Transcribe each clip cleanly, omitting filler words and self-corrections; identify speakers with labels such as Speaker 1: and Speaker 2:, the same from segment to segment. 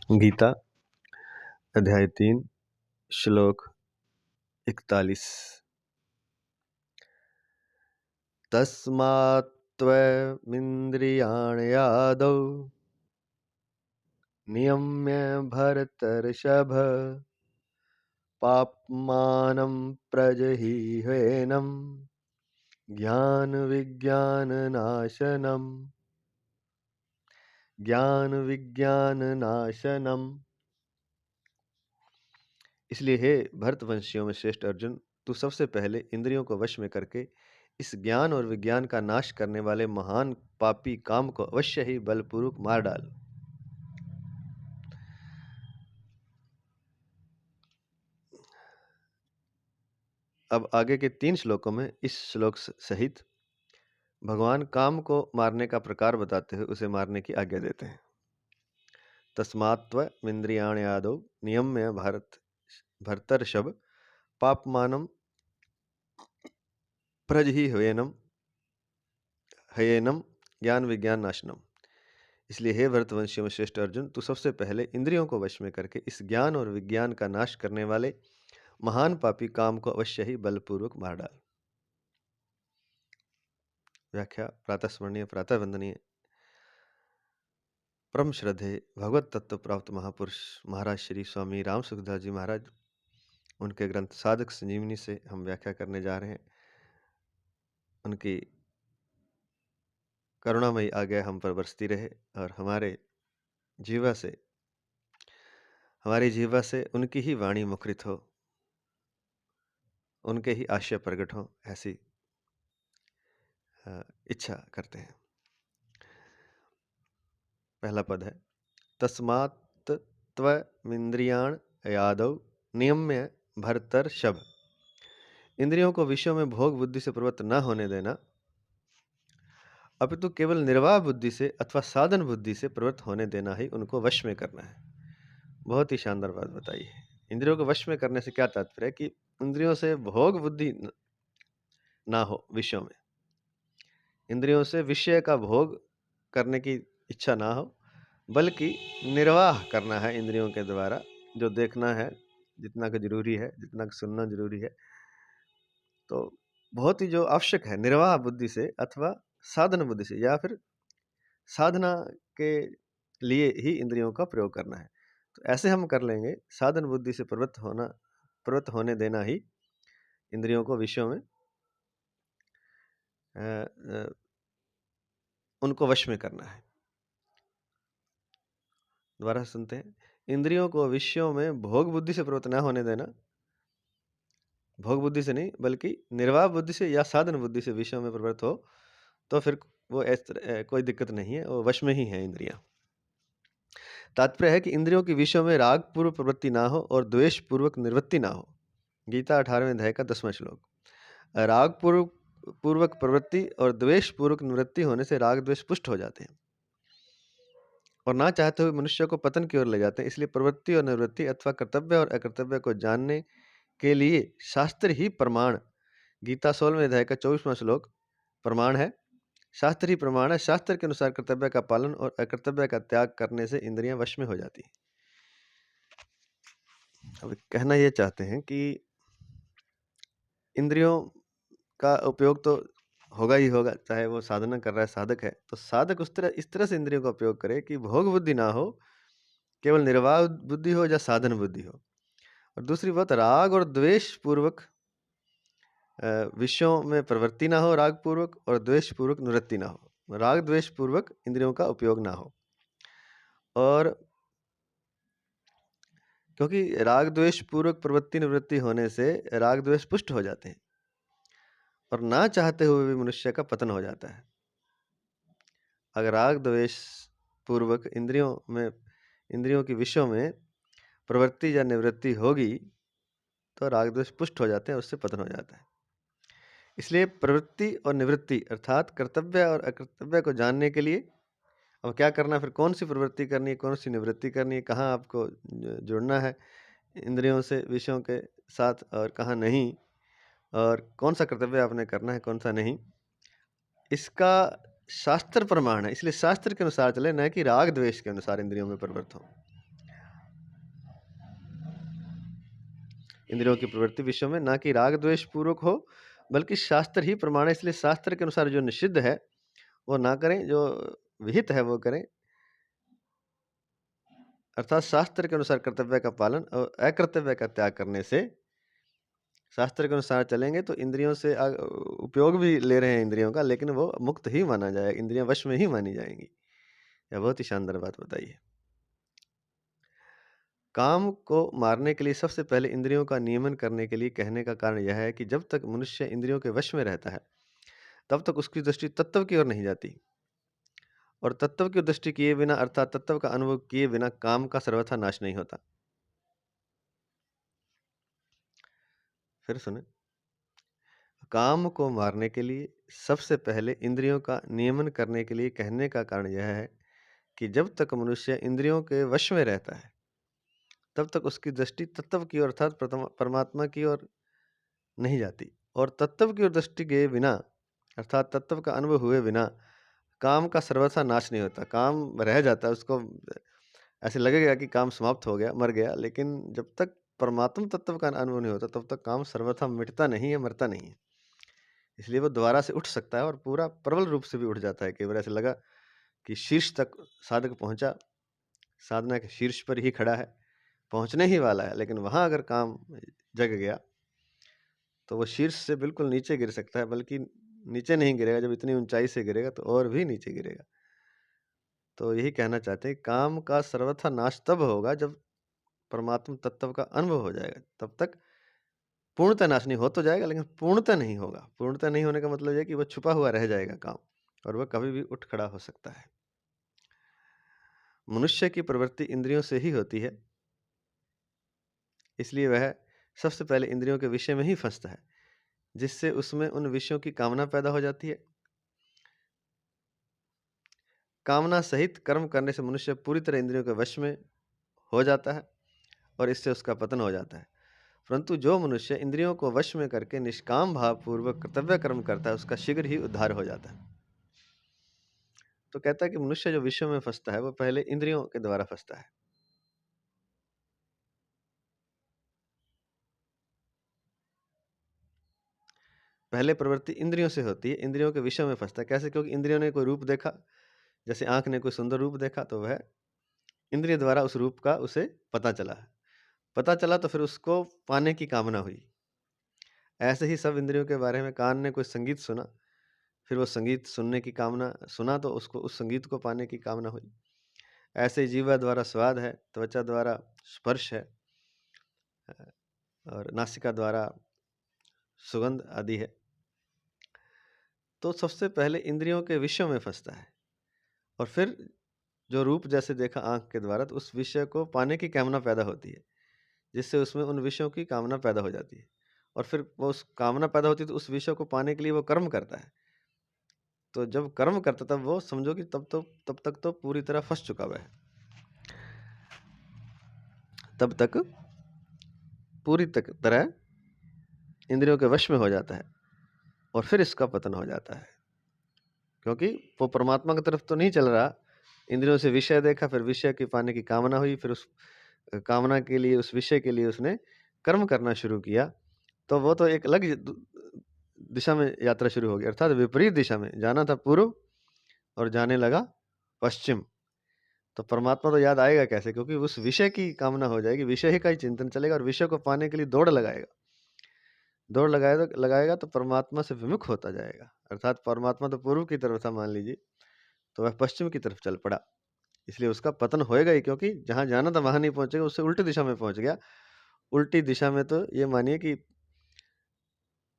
Speaker 1: गीता अध्याय 3 श्लोक 41। तस्मात्त्वमिन्द्रियाण्यादौ नियम्य भरतर्षभ पाप्मानं प्रजह्येनं ज्ञान विज्ञाननाशनम्। इसलिए हे भरतवंशियों में श्रेष्ठ अर्जुन, तू सबसे पहले इंद्रियों को वश में करके इस ज्ञान और विज्ञान का नाश करने वाले महान पापी काम को अवश्य ही बलपूर्वक मार डाल। अब आगे के 3 श्लोकों में इस श्लोक सहित भगवान काम को मारने का प्रकार बताते हुए उसे मारने की आज्ञा देते हैं। तस्मात्त्वमिन्द्रियाण्यादौ नियम्य भरतर्षभ पापमानं प्रजह्येनं ज्ञान विज्ञान नाशनम। इसलिए हे भरतवंशियों में श्रेष्ठ अर्जुन, तू सबसे पहले इंद्रियों को वश में करके इस ज्ञान और विज्ञान का नाश करने वाले महान पापी काम को अवश्य ही बलपूर्वक मार डाल। व्याख्या। प्रातः स्मरणीय, प्रातः वंदनीय, परम श्रद्धे भगवत तत्व प्राप्त महापुरुष महाराज श्री स्वामी राम सुखदास जी महाराज, उनके ग्रंथ साधक संजीवनी से हम व्याख्या करने जा रहे हैं। उनकी करुणामयी आज्ञा हम पर बरसती रहे और हमारी जीवा से उनकी ही वाणी मुखरित हो, उनके ही आशय प्रकट हो, ऐसी इच्छा करते हैं। पहला पद है तस्मात् त्वमिन्द्रियाण्यादौ नियम्य भरतर्षभ। इंद्रियों को विषयों में भोग बुद्धि से प्रवृत्त न होने देना, अपितु केवल निर्वाह बुद्धि से अथवा साधन बुद्धि से प्रवृत्त होने देना ही उनको वश में करना है। बहुत ही शानदार बात बताई है। इंद्रियों को वश में करने से क्या तात्पर्य है कि इंद्रियों से भोग बुद्धि ना हो, विषयों में इंद्रियों से विषय का भोग करने की इच्छा ना हो, बल्कि निर्वाह करना है इंद्रियों के द्वारा। जो देखना है, जितना का जरूरी है, जितना का सुनना जरूरी है, तो बहुत ही जो आवश्यक है, निर्वाह बुद्धि से अथवा साधन बुद्धि से या फिर साधना के लिए ही इंद्रियों का प्रयोग करना है। तो ऐसे हम कर लेंगे, साधन बुद्धि से प्रवृत्त होने देना ही इंद्रियों को विषयों में उनको वश में करना है। दोबारा सुनते हैं। इंद्रियों को विषयों में भोग बुद्धि से प्रवृत्त न होने देना, भोग बुद्धि से नहीं बल्कि निर्वाह बुद्धि से या साधन बुद्धि से विषयों में प्रवृत्त हो, तो फिर वो कोई दिक्कत नहीं है, वो वश में ही है इंद्रियां। तात्पर्य है कि इंद्रियों की विषयों में राग पूर्व प्रवृत्ति ना हो और द्वेष पूर्वक निवृत्ति ना हो। गीता 18वें अध्याय का 10वां श्लोक। राग पूर्वक प्रवृत्ति और द्वेष पूर्वक निवृत्ति होने से राग द्वेष पुष्ट हो जाते हैं और ना चाहते हुए मनुष्य को पतन की ओर ले जाते हैं। इसलिए प्रवृत्ति और निवृत्ति अथवा कर्तव्य और अकर्तव्य को जानने के लिए शास्त्र ही प्रमाण। गीता 16वें अध्याय का 24वां श्लोक प्रमाण है। शास्त्र ही प्रमाण है। शास्त्र के अनुसार कर्तव्य का पालन और अकर्तव्य का त्याग करने से इंद्रियां वश में हो जाती हैं। अब कहना यह चाहते हैं कि इंद्रियों का उपयोग तो होगा ही होगा, चाहे वो साधना कर रहा है, साधक है, तो साधक इस तरह से इंद्रियों का उपयोग करे कि भोग बुद्धि ना हो, केवल निर्वाह बुद्धि हो या साधन बुद्धि हो। और दूसरी बात, राग और द्वेष पूर्वक विषयों में प्रवृत्ति ना हो, राग पूर्वक, और द्वेष पूर्वक निवृत्ति ना हो, राग द्वेष पूर्वक इंद्रियों का उपयोग ना हो। और क्योंकि राग द्वेष पूर्वक प्रवृत्ति निवृत्ति होने से राग द्वेष पुष्ट हो जाते हैं और ना चाहते हुए भी मनुष्य का पतन हो जाता है। अगर राग द्वेष पूर्वक इंद्रियों की विषयों में प्रवृत्ति या निवृत्ति होगी तो राग द्वेष पुष्ट हो जाते हैं, उससे पतन हो जाता है। इसलिए प्रवृत्ति और निवृत्ति अर्थात कर्तव्य और अकर्तव्य को जानने के लिए अब क्या करना, फिर कौन सी प्रवृत्ति करनी है, कौन सी निवृत्ति करनी है, कहाँ आपको जुड़ना है इंद्रियों से विषयों के साथ और कहाँ नहीं, और कौन सा कर्तव्य आपने करना है, कौन सा नहीं, इसका शास्त्र प्रमाण है। इसलिए शास्त्र के अनुसार चले, न कि राग द्वेष के अनुसार इंद्रियों में प्रवृत्त हो। इंद्रियों की प्रवृत्ति विषयों में, ना कि राग द्वेष पूर्वक हो, बल्कि शास्त्र ही प्रमाण है। इसलिए शास्त्र के अनुसार जो निषिद्ध है वो ना करें, जो विहित है वो करें। अर्थात शास्त्र के अनुसार कर्तव्य का पालन और अकर्तव्य का त्याग करने से, शास्त्र के अनुसार चलेंगे तो इंद्रियों से उपयोग भी ले रहे हैं इंद्रियों का, लेकिन वो मुक्त ही माना जाएगा, इंद्रियां वश में ही मानी जाएंगी। यह बहुत ही शानदार बात बताई है। काम को मारने के लिए सबसे पहले इंद्रियों का नियमन करने के लिए कहने का कारण यह है कि जब तक मनुष्य इंद्रियों के वश में रहता है, तब तक उसकी दृष्टि तत्व की ओर नहीं जाती, और तत्व की दृष्टि किए बिना, अर्थात तत्व का अनुभव किए बिना, काम का सर्वथा नाश नहीं होता। फिर सुने, काम को मारने के लिए सबसे पहले इंद्रियों का नियमन करने के लिए कहने का कारण यह है कि जब तक मनुष्य इंद्रियों के वश में रहता है, तब तक उसकी दृष्टि तत्व की ओर, अर्थात परमात्मा की ओर नहीं जाती, और तत्व की ओर दृष्टि गए बिना, अर्थात तत्व का अनुभव हुए बिना, काम का सर्वथा नाश नहीं होता। काम रह जाता है, उसको ऐसे लगेगा कि काम समाप्त हो गया, मर गया, लेकिन जब तक परमात्म तत्व का अनुभव नहीं होता तब तक काम सर्वथा मिटता नहीं है, मरता नहीं है। इसलिए वो दोबारा से उठ सकता है, और पूरा प्रबल रूप से भी उठ जाता है। कई बार ऐसे लगा कि शीर्ष तक साधक पहुंचा, साधना के शीर्ष पर ही खड़ा है, पहुंचने ही वाला है, लेकिन वहां अगर काम जग गया तो वो शीर्ष से बिल्कुल नीचे गिर सकता है, बल्कि नीचे नहीं गिरेगा, जब इतनी ऊंचाई से गिरेगा तो और भी नीचे गिरेगा। तो यही कहना चाहते हैं, काम का सर्वथा नाश तब होगा जब परमात्म तत्व का अनुभव हो जाएगा। तब तक पूर्णतः नाश नहीं हो तो जाएगा, लेकिन पूर्णतः नहीं होगा। पूर्णतः नहीं होने का मतलब है कि वह छुपा हुआ रह जाएगा काम, और वह कभी भी उठ खड़ा हो सकता है। मनुष्य की प्रवृत्ति इंद्रियों से ही होती है, इसलिए वह सबसे पहले इंद्रियों के विषय में ही फंसता है, जिससे उसमें उन विषयों की कामना पैदा हो जाती है। कामना सहित कर्म करने से मनुष्य पूरी तरह इंद्रियों के वश में हो जाता है, और इससे उसका पतन हो जाता है। परंतु जो मनुष्य इंद्रियों को वश में करके निष्काम भाव पूर्वक कर्तव्य कर्म करता है, उसका शीघ्र ही उद्धार हो जाता है। तो कहता है कि मनुष्य जो विषयों में फंसता है, वो पहले इंद्रियों के द्वारा फंसता है। पहले प्रवृत्ति इंद्रियों से होती है, इंद्रियों के विषय में फंसता है। कैसे? क्योंकि इंद्रियों ने कोई रूप देखा, जैसे आंख ने कोई सुंदर रूप देखा, तो वह इंद्रिय द्वारा उस रूप का उसे पता चला। पता चला तो फिर उसको पाने की कामना हुई। ऐसे ही सब इंद्रियों के बारे में, कान ने कोई संगीत सुना, फिर वो संगीत सुनने की कामना, सुना तो उसको उस संगीत को पाने की कामना हुई। ऐसे ही जीवा द्वारा स्वाद है, त्वचा द्वारा स्पर्श है, और नासिका द्वारा सुगंध आदि है। तो सबसे पहले इंद्रियों के विषयों में फंसता है, और फिर जो रूप जैसे देखा आंख के द्वारा, तो उस विषय को पाने की कामना पैदा होती है, जिससे उसमें उन विषयों की कामना पैदा हो जाती है, और फिर वो उस कामना पैदा होती है तो उस विषय को पाने के लिए वो कर्म करता है। तो जब कर्म करता, तब वो समझो कि तब तक तो पूरी तरह फंस चुका हुआ है, तब तक पूरी तरह इंद्रियों के वश में हो जाता है, और फिर इसका पतन हो जाता है। क्योंकि वो परमात्मा की तरफ तो नहीं चल रहा, इंद्रियों से विषय देखा, फिर विषय की पाने की कामना हुई, फिर उस कामना के लिए, उस विषय के लिए उसने कर्म करना शुरू किया, तो वो तो एक अलग दिशा में यात्रा शुरू हो गई, अर्थात विपरीत दिशा में। जाना था पूर्व और जाने लगा पश्चिम। तो परमात्मा तो याद आएगा कैसे? क्योंकि उस विषय की कामना हो जाएगी, विषय ही का ही चिंतन चलेगा, और विषय को पाने के लिए दौड़ लगाएगा। दौड़ लगाएगा तो परमात्मा से विमुख होता जाएगा, अर्थात परमात्मा तो पूर्व की तरफ था मान लीजिए, तो वह पश्चिम की तरफ चल पड़ा। इसलिए उसका पतन होएगा ही, क्योंकि जहां जाना था वहां नहीं पहुंचेगा, उससे उल्टी दिशा में पहुंच गया। उल्टी दिशा में तो ये मानिए कि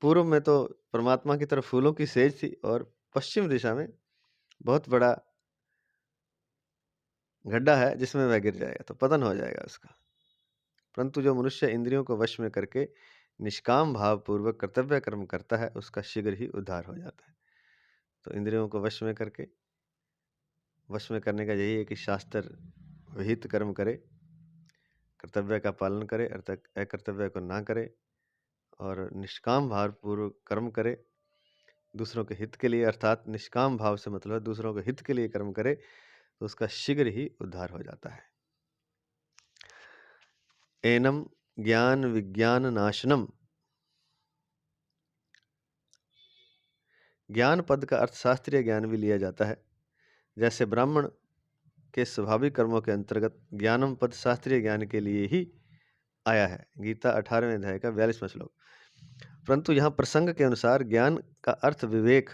Speaker 1: पूर्व में तो परमात्मा की तरफ फूलों की सेज थी, और पश्चिम दिशा में बहुत बड़ा गड्ढा है जिसमें वह गिर जाएगा, तो पतन हो जाएगा उसका। परंतु जो मनुष्य इंद्रियों को वश में करके निष्काम भाव पूर्वक कर्तव्य कर्म करता है, उसका शीघ्र ही उद्धार हो जाता है। तो इंद्रियों को वश में करके, वश में करने का यही है कि शास्त्र विहित कर्म करे, कर्तव्य का पालन करे, अर्थात अकर्तव्य को ना करे, और निष्काम भाव पूर्वक कर्म करे, दूसरों के हित के लिए, अर्थात निष्काम भाव से मतलब दूसरों के हित के लिए कर्म करे, तो उसका शीघ्र ही उद्धार हो जाता है। एनम ज्ञान विज्ञान नाशनम। ज्ञान पद का अर्थ शास्त्रीय ज्ञान भी लिया जाता है। जैसे ब्राह्मण के स्वाभाविक कर्मों के अंतर्गत ज्ञानम पद शास्त्रीय ज्ञान के लिए ही आया है। गीता 18वें अध्याय का 42वां श्लोक। परंतु यहाँ प्रसंग के अनुसार ज्ञान का अर्थ विवेक।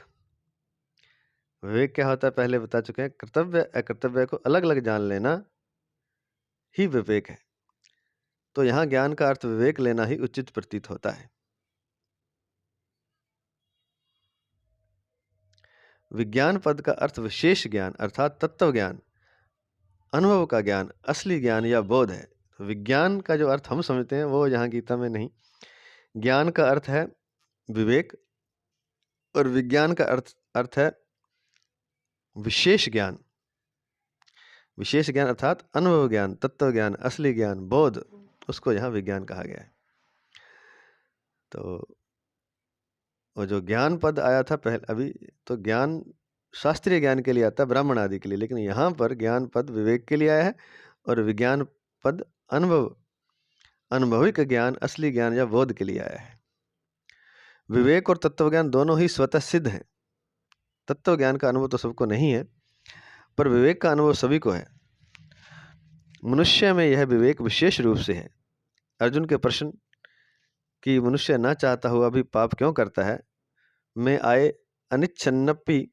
Speaker 1: विवेक क्या होता है पहले बता चुके हैं। कर्तव्य अकर्तव्य को अलग अलग जान लेना ही विवेक है। तो यहाँ ज्ञान का अर्थ विवेक लेना ही उचित प्रतीत होता है। विज्ञान पद का अर्थ विशेष ज्ञान अर्थात तत्व ज्ञान, अनुभव का ज्ञान, असली ज्ञान या बोध है। विज्ञान का जो अर्थ हम समझते हैं वो यहाँ गीता में नहीं। ज्ञान का अर्थ है विवेक और विज्ञान का अर्थ है विशेष ज्ञान। विशेष ज्ञान अर्थात अनुभव ज्ञान, तत्व ज्ञान, असली ज्ञान, बोध, उसको यहाँ विज्ञान कहा गया है। तो वो जो ज्ञान पद आया था पहले अभी, तो ज्ञान शास्त्रीय ज्ञान के लिए आता है, ब्राह्मण आदि के लिए, लेकिन यहाँ पर ज्ञान पद विवेक के लिए आया है और विज्ञान पद अनुभविक ज्ञान, असली ज्ञान या बोध के लिए आया है। विवेक और तत्व ज्ञान दोनों ही स्वतः सिद्ध हैं। तत्व ज्ञान का अनुभव तो सबको नहीं है, पर विवेक का अनुभव सभी को है। मनुष्य में यह विवेक विशेष रूप से है। अर्जुन के प्रश्न कि मनुष्य न चाहता हुआ भी पाप क्यों करता है में आए अनिच्छन्नपि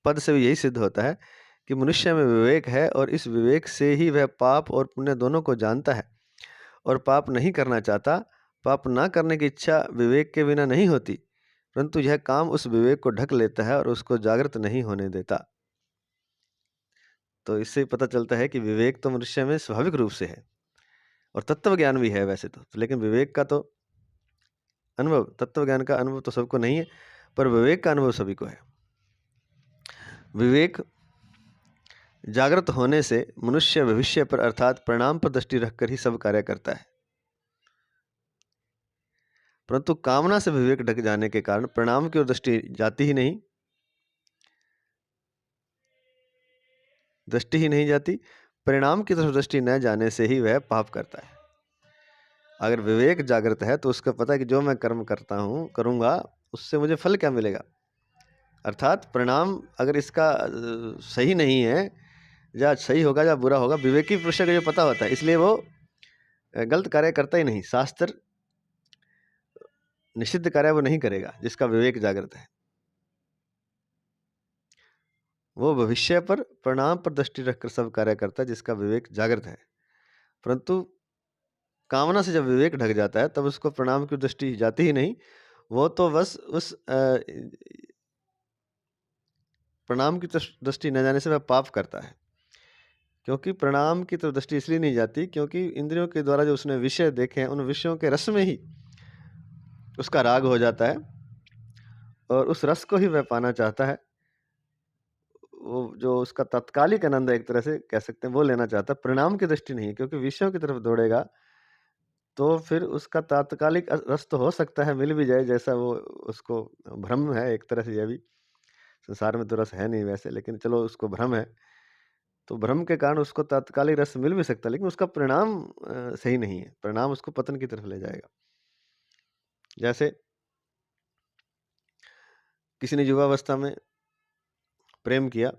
Speaker 1: पद से भी यही सिद्ध होता है कि मनुष्य में विवेक है और इस विवेक से ही वह पाप और पुण्य दोनों को जानता है और पाप नहीं करना चाहता। पाप ना करने की इच्छा विवेक के बिना नहीं होती, परंतु यह काम उस विवेक को ढक लेता है और उसको जागृत नहीं होने देता। तो इससे पता चलता है कि विवेक तो मनुष्य में स्वाभाविक रूप से है और तत्व ज्ञान भी है वैसे तो, लेकिन विवेक का तो अनुभव, तत्व ज्ञान का अनुभव तो सबको नहीं है, पर विवेक का अनुभव सभी को है। विवेक जागृत होने से मनुष्य भविष्य पर अर्थात परिणाम पर दृष्टि रखकर ही सब कार्य करता है, परंतु कामना से विवेक ढक जाने के कारण परिणाम की ओर दृष्टि जाती ही नहीं, परिणाम की तरफ दृष्टि न जाने से ही वह पाप करता है। अगर विवेक जागृत है तो उसको पता है कि जो मैं कर्म करता हूँ करूँगा उससे मुझे फल क्या मिलेगा, अर्थात परिणाम अगर इसका सही नहीं है, या सही होगा या बुरा होगा, विवेकी पुरुष को जो पता होता है, इसलिए वो गलत कार्य करता ही नहीं। शास्त्र निषिद्ध कार्य वो नहीं करेगा जिसका विवेक जागृत है। वो भविष्य पर परिणाम पर दृष्टि रखकर सब कार्य करता है जिसका विवेक जागृत है, परंतु कामना से जब विवेक ढक जाता है तब उसको परिणाम की दृष्टि जाती ही नहीं, वो तो बस उस परिणाम की दृष्टि न जाने से वह पाप करता है। क्योंकि परिणाम की तरफ दृष्टि इसलिए नहीं जाती क्योंकि इंद्रियों के द्वारा जो उसने विषय देखे हैं उन विषयों के रस में ही उसका राग हो जाता है और उस रस को ही वह पाना चाहता है। वो जो उसका तात्कालिक आनंद है एक तरह से कह सकते हैं, वो लेना चाहता है, परिणाम की दृष्टि नहीं है। क्योंकि विषयों की तरफ दौड़ेगा तो फिर उसका तात्कालिक रस तो हो सकता है मिल भी जाए, जैसा वो उसको भ्रम है एक तरह से। यह भी संसार में तो रस है नहीं वैसे, लेकिन चलो उसको भ्रम है, तो भ्रम के कारण उसको तात्कालिक रस मिल भी सकता है, लेकिन उसका परिणाम सही नहीं है, परिणाम उसको पतन की तरफ ले जाएगा। जैसे किसी ने युवावस्था में प्रेम किया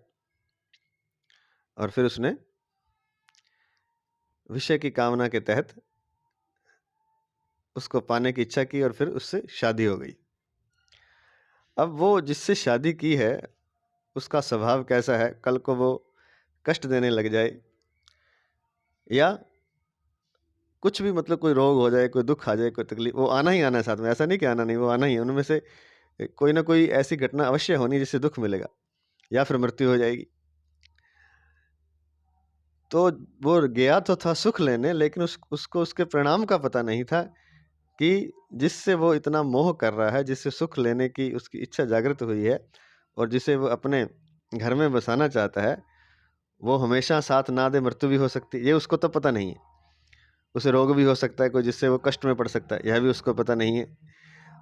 Speaker 1: और फिर उसने विषय की कामना के तहत उसको पाने की इच्छा की और फिर उससे शादी हो गई। अब वो जिससे शादी की है उसका स्वभाव कैसा है, कल को वो कष्ट देने लग जाए या कुछ भी, मतलब कोई रोग हो जाए, कोई दुख आ जाए, कोई तकलीफ, वो आना ही आना है साथ में। ऐसा नहीं कि आना नहीं, वो आना ही है। उनमें से कोई ना कोई ऐसी घटना अवश्य होनी जिससे दुख मिलेगा या फिर मृत्यु हो जाएगी। तो वो गया तो था सुख लेने, लेकिन उसको उसके परिणाम का पता नहीं था कि जिससे वो इतना मोह कर रहा है, जिससे सुख लेने की उसकी इच्छा जागृत हुई है और जिसे वो अपने घर में बसाना चाहता है, वो हमेशा साथ ना दे, मृत्यु भी हो सकती है, ये उसको तो पता नहीं है। उसे रोग भी हो सकता है कोई जिससे वो कष्ट में पड़ सकता है, यह भी उसको पता नहीं है।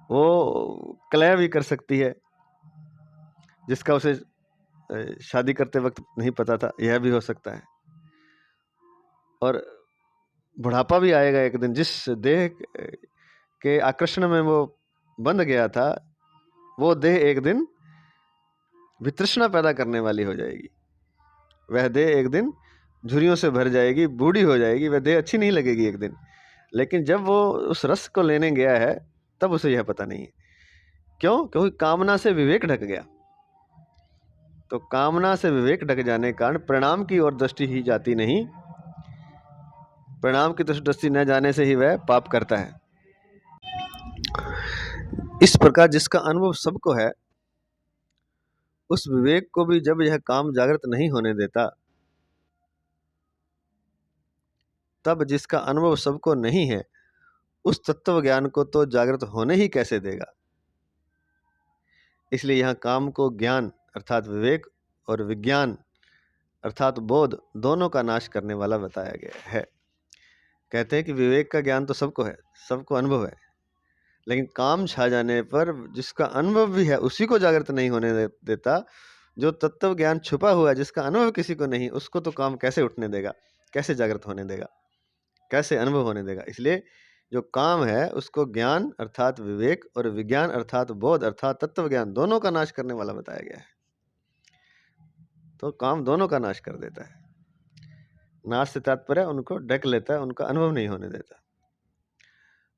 Speaker 1: वो क्लय भी कर सकती है जिसका उसे शादी करते वक्त नहीं पता था, यह भी हो सकता है। और बुढ़ापा भी आएगा एक दिन। जिस देह के आकर्षण में वो बंध गया था, वो देह एक दिन वितृष्णा पैदा करने वाली हो जाएगी। वह देह एक दिन झुर्रियों से भर जाएगी, बूढ़ी हो जाएगी, वह देह अच्छी नहीं लगेगी एक दिन। लेकिन जब वो उस रस को लेने गया है, तब उसे यह पता नहीं है। क्यों? क्योंकि कामना से विवेक ढक गया। तो कामना से विवेक ढक जाने के कारण परिणाम की ओर दृष्टि ही जाती नहीं। परिणाम की दृष्टि न जाने से ही वह पाप करता है। इस प्रकार जिसका अनुभव सबको है, उस विवेक को भी जब यह काम जागृत नहीं होने देता, तब जिसका अनुभव सबको नहीं है, उस तत्व ज्ञान को तो जागृत होने ही कैसे देगा। इसलिए यहाँ काम को ज्ञान अर्थात विवेक और विज्ञान अर्थात बोध दोनों का नाश करने वाला बताया गया है। कहते हैं कि विवेक का ज्ञान तो सबको है, सबको अनुभव है, लेकिन काम छा जाने पर जिसका अनुभव भी है उसी को जागृत नहीं होने देता। जो तत्व ज्ञान छुपा हुआ है, जिसका अनुभव किसी को नहीं, उसको तो काम कैसे उठने देगा, कैसे जागृत होने देगा, कैसे अनुभव होने देगा। इसलिए जो काम है उसको ज्ञान अर्थात विवेक और विज्ञान अर्थात बोध अर्थात तत्व ज्ञान दोनों का नाश करने वाला बताया गया है। तो काम दोनों का नाश कर देता है। नाश से तात्पर्य उनको ढक लेता है, उनका अनुभव नहीं होने देता।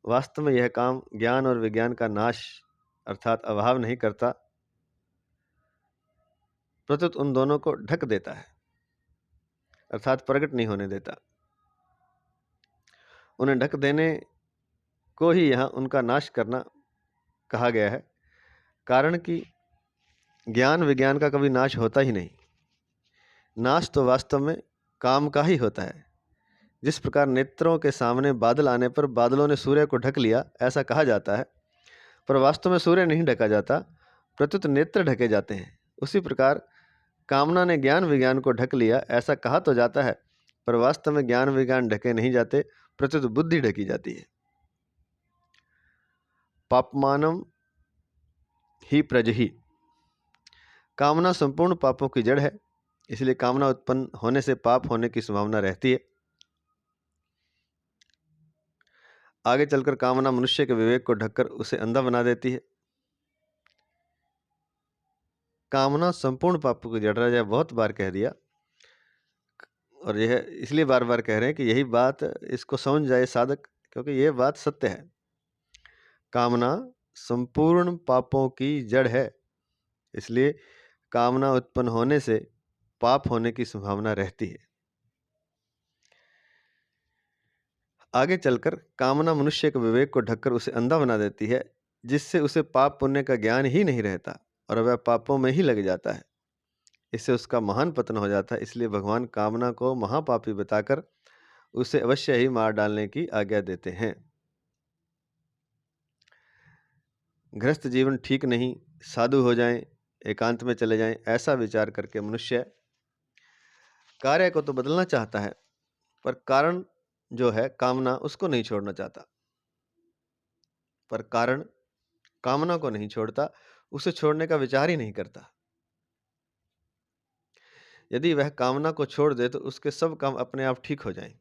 Speaker 1: वास्तव में यह काम ज्ञान और विज्ञान का नाश अर्थात अभाव नहीं करता, प्रत्युत उन दोनों को ढक देता है अर्थात प्रकट नहीं होने देता। उन्हें ढक देने को ही यहाँ उनका नाश करना कहा गया है। कारण कि ज्ञान विज्ञान का कभी नाश होता ही नहीं। नाश तो वास्तव में काम का ही होता है। जिस प्रकार नेत्रों के सामने बादल आने पर बादलों ने सूर्य को ढक लिया, ऐसा कहा जाता है, पर वास्तव में सूर्य नहीं ढका जाता, प्रत्युत नेत्र ढके जाते हैं। उसी प्रकार कामना ने ज्ञान विज्ञान को ढक लिया, ऐसा कहा तो जाता है, पर वास्तव में ज्ञान विज्ञान ढके नहीं जाते, प्रत्युत बुद्धि ढकी जाती है। पापमानम ही प्रजहि, कामना संपूर्ण पापों की जड़ है। इसलिए कामना उत्पन्न होने से पाप होने की संभावना रहती है। आगे चलकर कामना मनुष्य के विवेक को ढककर उसे अंधा बना देती है। कामना संपूर्ण पापों की जड़ है, बहुत बार कह दिया, और यह इसलिए बार बार कह रहे हैं कि यही बात इसको समझ जाए साधक, क्योंकि यह बात सत्य है। कामना संपूर्ण पापों की जड़ है, इसलिए कामना उत्पन्न होने से पाप होने की संभावना रहती है। आगे चलकर कामना मनुष्य के विवेक को ढककर उसे अंधा बना देती है, जिससे उसे पाप पुण्य का ज्ञान ही नहीं रहता और वह पापों में ही लग जाता है। इससे उसका महान पतन हो जाता है। इसलिए भगवान कामना को महापापी बताकर उसे अवश्य ही मार डालने की आज्ञा देते हैं। गृहस्थ जीवन ठीक नहीं, साधु हो जाएं, एकांत में चले जाएं, ऐसा विचार करके मनुष्य कार्य को तो बदलना चाहता है, पर कारण जो है कामना, उसको नहीं छोड़ना चाहता। पर कारण कामना को नहीं छोड़ता, उसे छोड़ने का विचार ही नहीं करता। यदि वह कामना को छोड़ दे तो उसके सब काम अपने आप ठीक हो जाएं।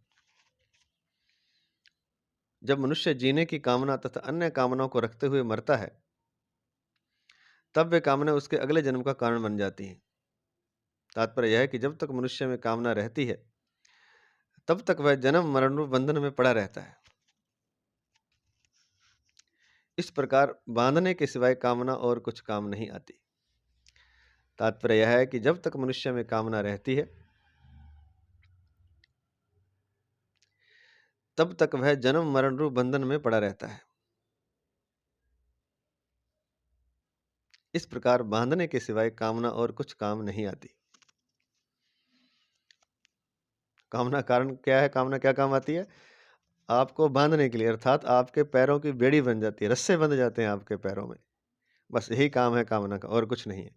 Speaker 1: जब मनुष्य जीने की कामना तथा अन्य कामनाओं को रखते हुए मरता है, तब वे कामना उसके अगले जन्म का कारण बन जाती हैं। तात्पर्य यह है कि जब तक मनुष्य में कामना रहती है, तब तक वह जन्म मरण रूप बंधन में पड़ा रहता है। इस प्रकार बांधने के सिवाय कामना और कुछ काम नहीं आती। तात्पर्य यह है कि जब तक मनुष्य में कामना रहती है, तब तक वह जन्म मरण रूप बंधन में पड़ा रहता है। इस प्रकार बांधने के सिवाय कामना और कुछ काम नहीं आती। कामना कारण क्या है? कामना क्या काम आती है? आपको बांधने के लिए, अर्थात आपके पैरों की बेड़ी बन जाती है, रस्से बंध जाते हैं आपके पैरों में। बस यही काम है कामना का, और कुछ नहीं है।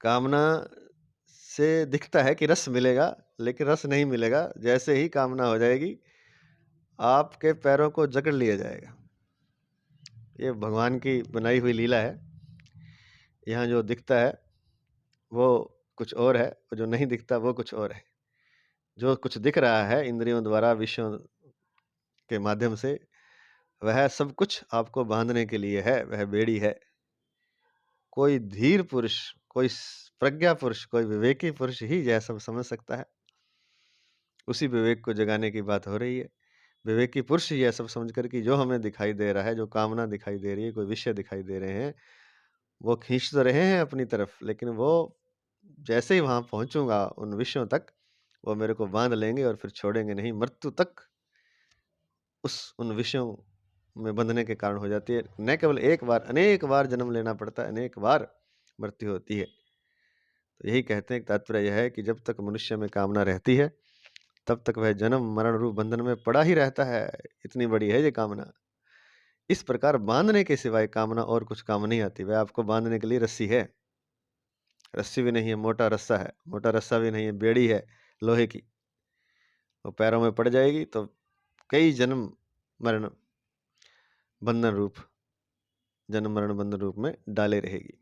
Speaker 1: कामना से दिखता है कि रस मिलेगा, लेकिन रस नहीं मिलेगा। जैसे ही कामना हो जाएगी, आपके पैरों को जकड़ लिया जाएगा। ये भगवान की बनाई हुई लीला है। यहाँ जो दिखता है वो कुछ और है, और जो नहीं दिखता वो कुछ और है। जो कुछ दिख रहा है इंद्रियों द्वारा विषयों के माध्यम से, वह सब कुछ आपको बांधने के लिए है, वह बेड़ी है। कोई धीर पुरुष, कोई प्रज्ञा पुरुष, कोई विवेकी पुरुष ही यह सब समझ सकता है। उसी विवेक को जगाने की बात हो रही है। विवेकी पुरुष यह सब समझ कर कि जो हमें दिखाई दे रहा है, जो कामना दिखाई दे रही है, कोई विषय दिखाई दे रहे हैं, वो खींच तो रहे हैं अपनी तरफ, लेकिन वो जैसे ही वहां पहुंचूंगा उन विषयों तक, वो मेरे को बांध लेंगे और फिर छोड़ेंगे नहीं। मृत्यु तक उन विषयों में बंधने के कारण हो जाती है। न केवल एक बार, अनेक बार जन्म लेना पड़ता है, अनेक बार मृत्यु होती है। तो यही कहते हैं, तात्पर्य यह है कि जब तक मनुष्य में कामना रहती है, तब तक वह जन्म मरण रूप बंधन में पड़ा ही रहता है। इतनी बड़ी है ये कामना। इस प्रकार बांधने के सिवाय कामना और कुछ काम नहीं आती। वह आपको बांधने के लिए रस्सी है, रस्सी भी नहीं है, मोटा रस्सा है, मोटा रस्सा भी नहीं है, बेड़ी है लोहे की। वो पैरों में पड़ जाएगी तो कई जन्म मरण बंधन रूप, जन्म मरण बंधन रूप में डाले रहेगी।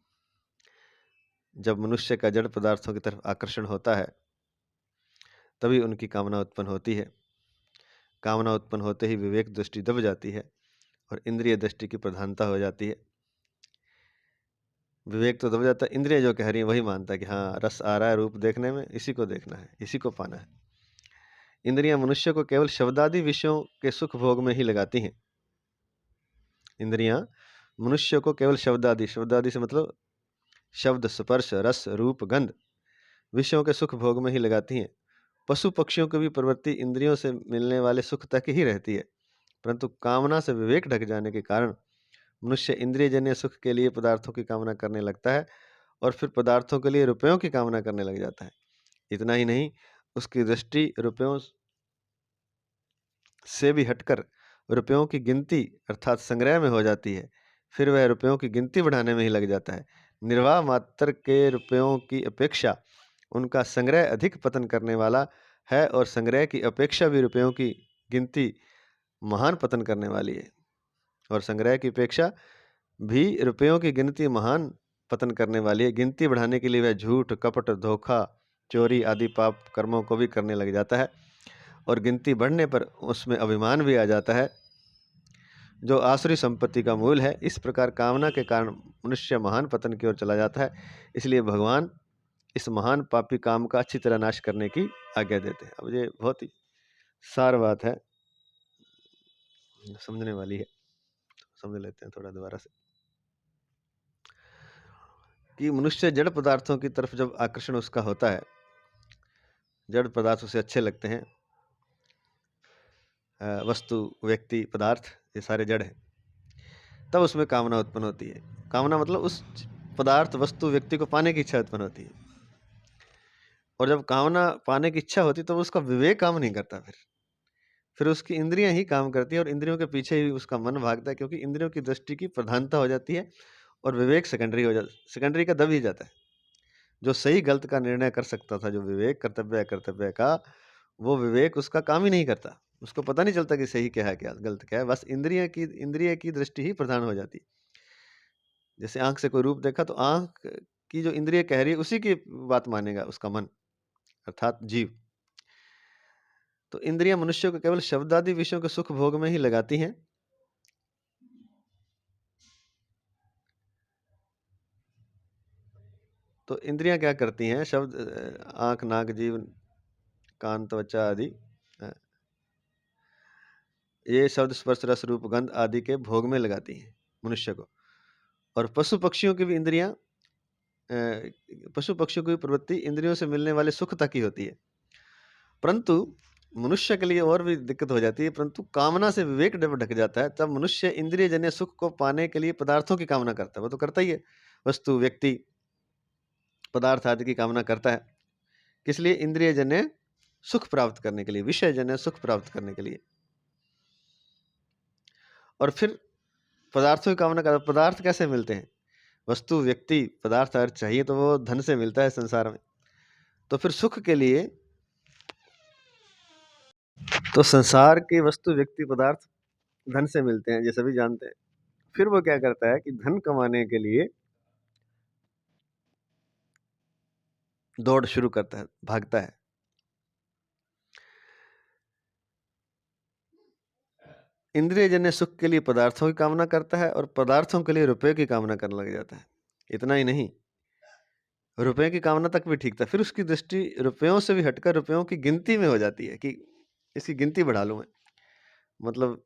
Speaker 1: जब मनुष्य का जड़ पदार्थों की तरफ आकर्षण होता है, तभी उनकी कामना उत्पन्न होती है। कामना उत्पन्न होते ही विवेक दृष्टि दब जाती है और इंद्रिय दृष्टि की प्रधानता हो जाती है। विवेक तो दब जाता है, इंद्रिय जो कह रही है वही मानता है कि हाँ रस आ रहा है रूप देखने में, इसी को देखना है, इसी को पाना है। इंद्रियां मनुष्य को केवल शब्दादि विषयों के सुख भोग में ही लगाती हैं। इंद्रियां मनुष्य को केवल शब्दादि, शब्दादि से मतलब शब्द, स्पर्श, रस, रूप, गंध विषयों के सुख भोग में ही लगाती हैं। पशु पक्षियों की भी प्रवृत्ति इंद्रियों से मिलने वाले सुख तक ही रहती है, परंतु कामना से विवेक ढक जाने के कारण मनुष्य इंद्रियजन्य सुख के लिए पदार्थों की कामना करने लगता है और फिर पदार्थों के लिए रुपयों की कामना करने लग जाता है। इतना ही नहीं, उसकी दृष्टि रुपयों से भी हटकर रुपयों की गिनती अर्थात संग्रह में हो जाती है। फिर वह रुपयों की गिनती बढ़ाने में ही लग जाता है। निर्वाह मात्र के रुपयों की अपेक्षा उनका संग्रह अधिक पतन करने वाला है और संग्रह की अपेक्षा भी रुपयों की गिनती महान पतन करने वाली है। और संग्रह की अपेक्षा भी रुपयों की गिनती महान पतन करने वाली है। गिनती बढ़ाने के लिए वह झूठ, कपट, धोखा, चोरी आदि पाप कर्मों को भी करने लग जाता है और गिनती बढ़ने पर उसमें अभिमान भी आ जाता है, जो आसुरी संपत्ति का मूल है। इस प्रकार कामना के कारण मनुष्य महान पतन की ओर चला जाता है। इसलिए भगवान इस महान पापी काम का अच्छी तरह नाश करने की आज्ञा देते हैं। अब ये बहुत ही सार बात है, समझने वाली है, समझ लेते हैं थोड़ा दोबारा से। कि मनुष्य जड़ पदार्थों की तरफ जब आकर्षण उसका होता है, जड़ पदार्थ उसे अच्छे लगते हैं, वस्तु, व्यक्ति, पदार्थ ये सारे जड़ हैं, तब उसमें कामना उत्पन्न होती है। कामना मतलब उस पदार्थ, वस्तु, व्यक्ति को पाने की इच्छा उत्पन्न होती है। और जब कामना पाने की इच्छा होती है तो उसका विवेक काम नहीं करता, फिर उसकी इंद्रियां ही काम करती है और इंद्रियों के पीछे ही उसका मन भागता है, क्योंकि इंद्रियों की दृष्टि की प्रधानता हो जाती है और विवेक सेकेंडरी हो जाता, सेकेंडरी का दब ही जाता है। जो सही गलत का निर्णय कर सकता था, जो विवेक कर्तव्य कर्तव्य का, वो विवेक उसका काम ही नहीं करता। उसको पता नहीं चलता कि सही क्या है, क्या गलत क्या है, बस इंद्रिय की दृष्टि ही प्रधान हो जाती। जैसे आंख से कोई रूप देखा तो आंख की जो इंद्रिय कह रही है उसी की बात मानेगा उसका मन अर्थात जीव। तो इंद्रियां मनुष्य को केवल शब्द आदि विषयों के सुख भोग में ही लगाती हैं। तो इंद्रियां क्या करती हैं? शब्द, आंख, नाक, जीव, कान, त्वचा आदि, अ, ये शब्द, स्पर्श, रस, रूप, गंध आदि के भोग में लगाती हैं मनुष्य को। और पशु पक्षियों की भी इंद्रियां, पशु पक्षियों की प्रवृत्ति इंद्रियों से मिलने वाले सुख तक ही होती है, परंतु मनुष्य के लिए और भी दिक्कत हो जाती है। परंतु कामना से विवेक जब ढक जाता है, तब मनुष्य इंद्रिय जन्य सुख को पाने के लिए पदार्थों की कामना करता है। वो तो करता ही है, वस्तु, व्यक्ति, पदार्थ आदि की कामना करता है। किस लिए? इंद्रिय जन्य सुख प्राप्त करने के लिए, विषय जन्य सुख प्राप्त करने के लिए। और फिर पदार्थों की कामना करता। पदार्थ कैसे मिलते हैं? वस्तु, व्यक्ति, पदार्थ अगर चाहिए तो वो धन से मिलता है संसार में। तो फिर सुख के लिए तो संसार के वस्तु, व्यक्ति, पदार्थ धन से मिलते हैं, ये सभी जानते हैं। फिर वो क्या करता है कि धन कमाने के लिए दौड़ शुरू करता है, भागता है। इंद्रियजन्य सुख के लिए पदार्थों की कामना करता है और पदार्थों के लिए रुपए की कामना करने लग जाता है। इतना ही नहीं, रुपए की कामना तक भी ठीक था, फिर उसकी दृष्टि रुपयों से भी हटकर रुपयों की गिनती में हो जाती है कि इसकी गिनती बढ़ा लूँ मैं। मतलब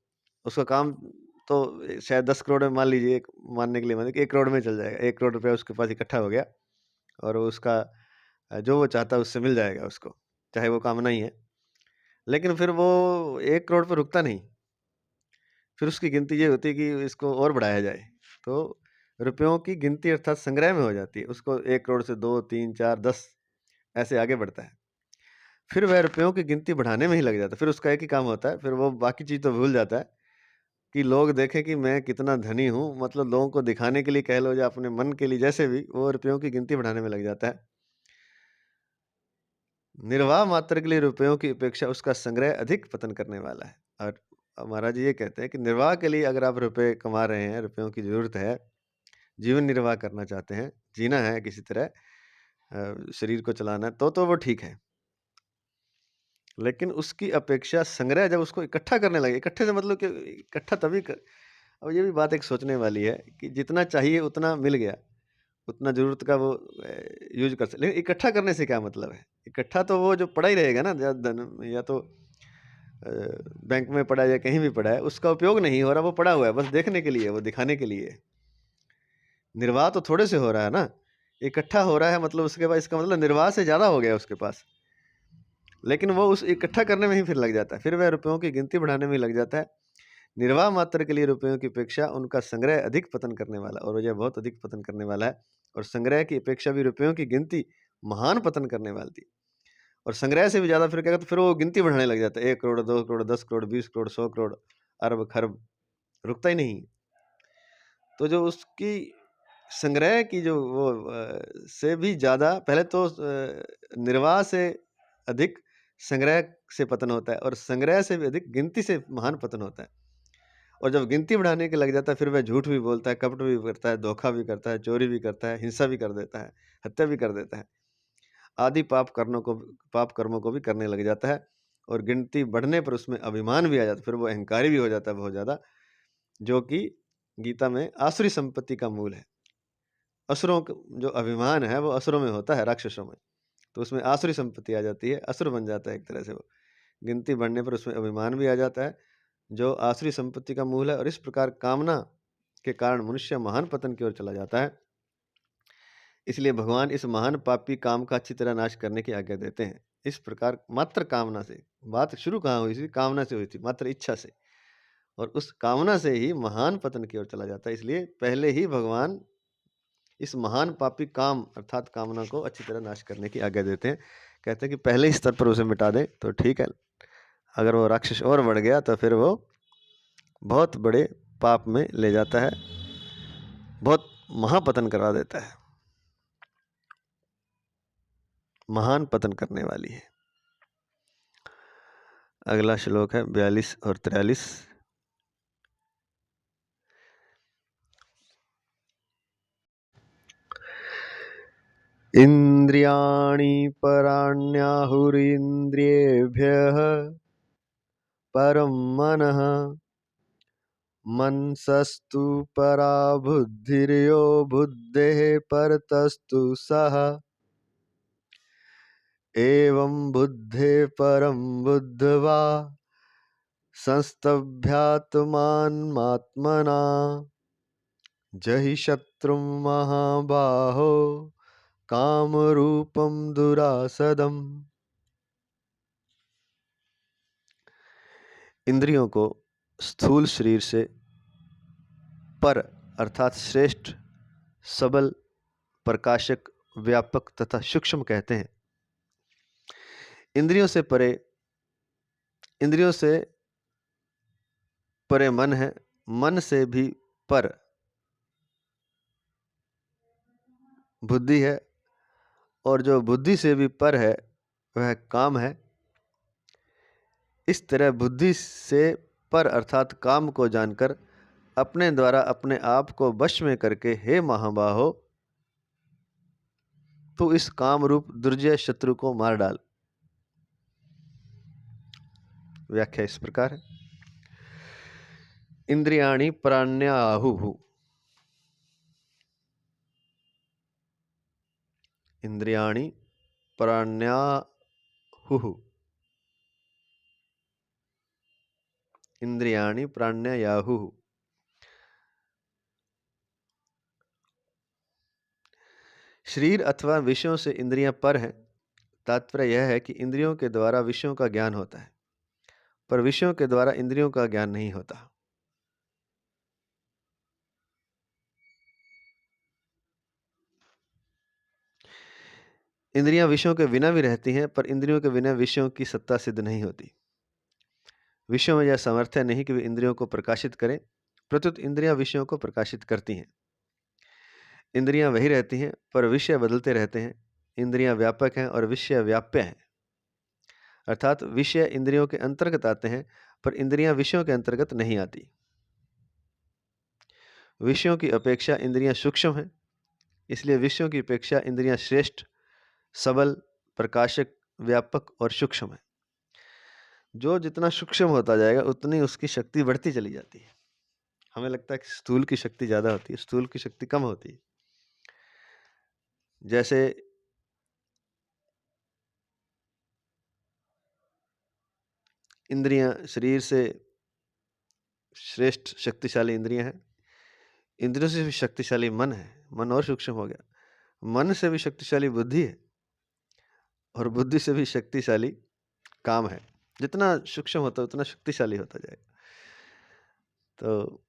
Speaker 1: उसका काम तो शायद 10 करोड़ में मान लीजिए, एक मानने के लिए मानिए कि 1 करोड़ में चल जाएगा। 1 करोड़ रुपया उसके पास इकट्ठा हो गया और उसका जो वो चाहता है उससे मिल जाएगा उसको, चाहे वो कामना ही है। लेकिन फिर वो 1 करोड़ पे रुकता नहीं, फिर उसकी गिनती ये होती है कि इसको और बढ़ाया जाए। तो रुपयों की गिनती अर्थात संग्रह में हो जाती है। उसको 1 करोड़ से 2, 3, 4, 10 ऐसे आगे बढ़ता है। फिर वह रुपयों की गिनती बढ़ाने में ही लग जाता है। फिर उसका एक ही काम होता है, फिर वो बाकी चीज़ तो भूल जाता है कि लोग देखें कि मैं कितना धनी हूँ, मतलब लोगों को दिखाने के लिए कह लो या अपने मन के लिए, जैसे भी, वो रुपयों की गिनती बढ़ाने में लग जाता है। निर्वाह मात्र के लिए रुपयों की अपेक्षा उसका संग्रह अधिक पतन करने वाला है। और महाराज जी ये कहते हैं कि निर्वाह के लिए अगर आप रुपए कमा रहे हैं, रुपयों की ज़रूरत है, जीवन निर्वाह करना चाहते हैं, जीना है किसी तरह, शरीर को चलाना है, तो वो ठीक है। लेकिन उसकी अपेक्षा संग्रह जब उसको इकट्ठा करने लगे, इकट्ठे से मतलब कि इकट्ठा तभी क अब ये भी बात एक सोचने वाली है कि जितना चाहिए उतना मिल गया, उतना ज़रूरत का वो यूज़ कर लेकिन इकट्ठा करने से क्या मतलब है? इकट्ठा तो वो जो पड़ा ही रहेगा ना, या धन या तो बैंक में पड़ा है या कहीं भी पड़ा है, उसका उपयोग नहीं हो रहा, वो पड़ा हुआ है, बस देखने के लिए, वो दिखाने के लिए है। निर्वाह तो थोड़े से हो रहा है ना, इकट्ठा हो रहा है, मतलब उसके बाद इसका मतलब निर्वाह से ज़्यादा हो गया उसके पास। लेकिन वो उस इकट्ठा करने में ही फिर लग जाता है, फिर वह रुपयों की गिनती बढ़ाने में ही लग जाता है। निर्वाह मात्र के लिए रुपयों की अपेक्षा उनका संग्रह अधिक पतन करने वाला, और यह बहुत अधिक पतन करने वाला है। और संग्रह की अपेक्षा भी रुपयों की गिनती महान पतन करने वाली थी। और संग्रह से भी ज़्यादा फिर क्या कहते, फिर वो गिनती बढ़ाने लग जाता है, 1 करोड़, 2 करोड़, 10 करोड़, 20 करोड़, 100 करोड़, अरब, खरब, रुकता ही नहीं। तो जो उसकी संग्रह की जो वो से भी ज़्यादा, पहले तो निर्वाह से अधिक संग्रह से पतन होता है, और संग्रह से भी अधिक गिनती से महान पतन होता है। और जब गिनती बढ़ाने के लग जाता है, फिर वह झूठ भी बोलता है, कपट भी करता है, धोखा भी करता है, चोरी भी करता है, हिंसा भी कर देता है, हत्या भी कर देता है, आदि पाप कर्मों को भी करने लग जाता है। और गिनती बढ़ने पर उसमें अभिमान भी आ जाता है, फिर वो अहंकारी भी हो जाता है बहुत ज़्यादा, जो कि गीता में आसुरी संपत्ति का मूल है। असुरों का जो अभिमान है वो असुरों में होता है, राक्षसों में, तो उसमें आसुरी संपत्ति आ जाती है, असुर बन जाता है एक तरह से वो। गिनती बढ़ने पर उसमें अभिमान भी आ जाता है, जो आसुरी संपत्ति का मूल है। और इस प्रकार कामना के कारण मनुष्य महान पतन की ओर चला जाता है। इसलिए भगवान इस महान पापी काम का अच्छी तरह नाश करने की आज्ञा देते हैं। इस प्रकार मात्र कामना से, बात शुरू कहाँ हुई थी? कामना से हुई थी, मात्र इच्छा से, और उस कामना से ही महान पतन की ओर चला जाता है। इसलिए पहले ही भगवान इस महान पापी काम अर्थात कामना को अच्छी तरह नाश करने की आज्ञा देते हैं। कहते हैं कि पहले ही स्तर पर उसे मिटा दें तो ठीक है, अगर वो राक्षस और बढ़ गया तो फिर वो बहुत बड़े पाप में ले जाता है, बहुत महापतन करवा देता है, महान पतन करने वाली है। अगला श्लोक है 42 और 43। इंद्रियाणि पराण्याहुरिन्द्रियेभ्यः परं मनः, मनसस्तु परा बुद्धिर्यो बुद्धेः परतस्तु सः। एवं बुद्धे परं बुद्ध्वा संस्तभ्यात्मात्मना जहि शत्रुं महाबाहो कामरूपं दुरासदम्। इंद्रियों को स्थूल शरीर से पर अर्थात श्रेष्ठ, सबल, प्रकाशक, व्यापक तथा सूक्ष्म कहते हैं। इंद्रियों से परे मन है, मन से भी पर बुद्धि है, और जो बुद्धि से भी पर है वह काम है। इस तरह बुद्धि से पर अर्थात काम को जानकर अपने द्वारा अपने आप को वश में करके, हे महाबाहो, तू इस काम रूप दुर्जय शत्रु को मार डाल। व्याख्या इस प्रकार है। इंद्रियाणि प्राण्याहुः। इंद्रियाणि प्राण्याहुः। इंद्रियाणि प्राण्याहुः। शरीर अथवा विषयों से इंद्रियां पर हैं। तात्पर्य यह है कि इंद्रियों के द्वारा विषयों का ज्ञान होता है, पर विषयों के द्वारा इंद्रियों का ज्ञान नहीं होता। इंद्रियां विषयों के बिना भी रहती हैं, पर इंद्रियों के बिना विषयों की सत्ता सिद्ध नहीं होती। विषयों में यह सामर्थ्य नहीं कि वे इंद्रियों को प्रकाशित करें, प्रत्युत इंद्रियां विषयों को प्रकाशित करती हैं। इंद्रियां वही रहती हैं, पर विषय बदलते रहते हैं। इंद्रियां व्यापक हैं और विषय व्याप्य हैं। अर्थात विषय इंद्रियों के अंतर्गत आते हैं, पर इंद्रियां विषयों के अंतर्गत नहीं आती। विषयों की अपेक्षा इंद्रियां सूक्ष्म हैं, इसलिए विषयों की अपेक्षा इंद्रियां श्रेष्ठ, सबल, प्रकाशक, व्यापक और सूक्ष्म है। जो जितना सूक्ष्म होता जाएगा उतनी उसकी शक्ति बढ़ती चली जाती है। हमें लगता है कि स्थूल की शक्ति ज़्यादा होती है, स्थूल की शक्ति कम होती है। जैसे इंद्रियां शरीर से श्रेष्ठ शक्तिशाली इंद्रियां हैं, इंद्रियों से भी शक्तिशाली मन है, मन और सूक्ष्म हो गया। मन से भी शक्तिशाली बुद्धि है और बुद्धि से भी शक्तिशाली काम है। जितना सूक्ष्म होता है उतना शक्तिशाली होता जाएगा। तो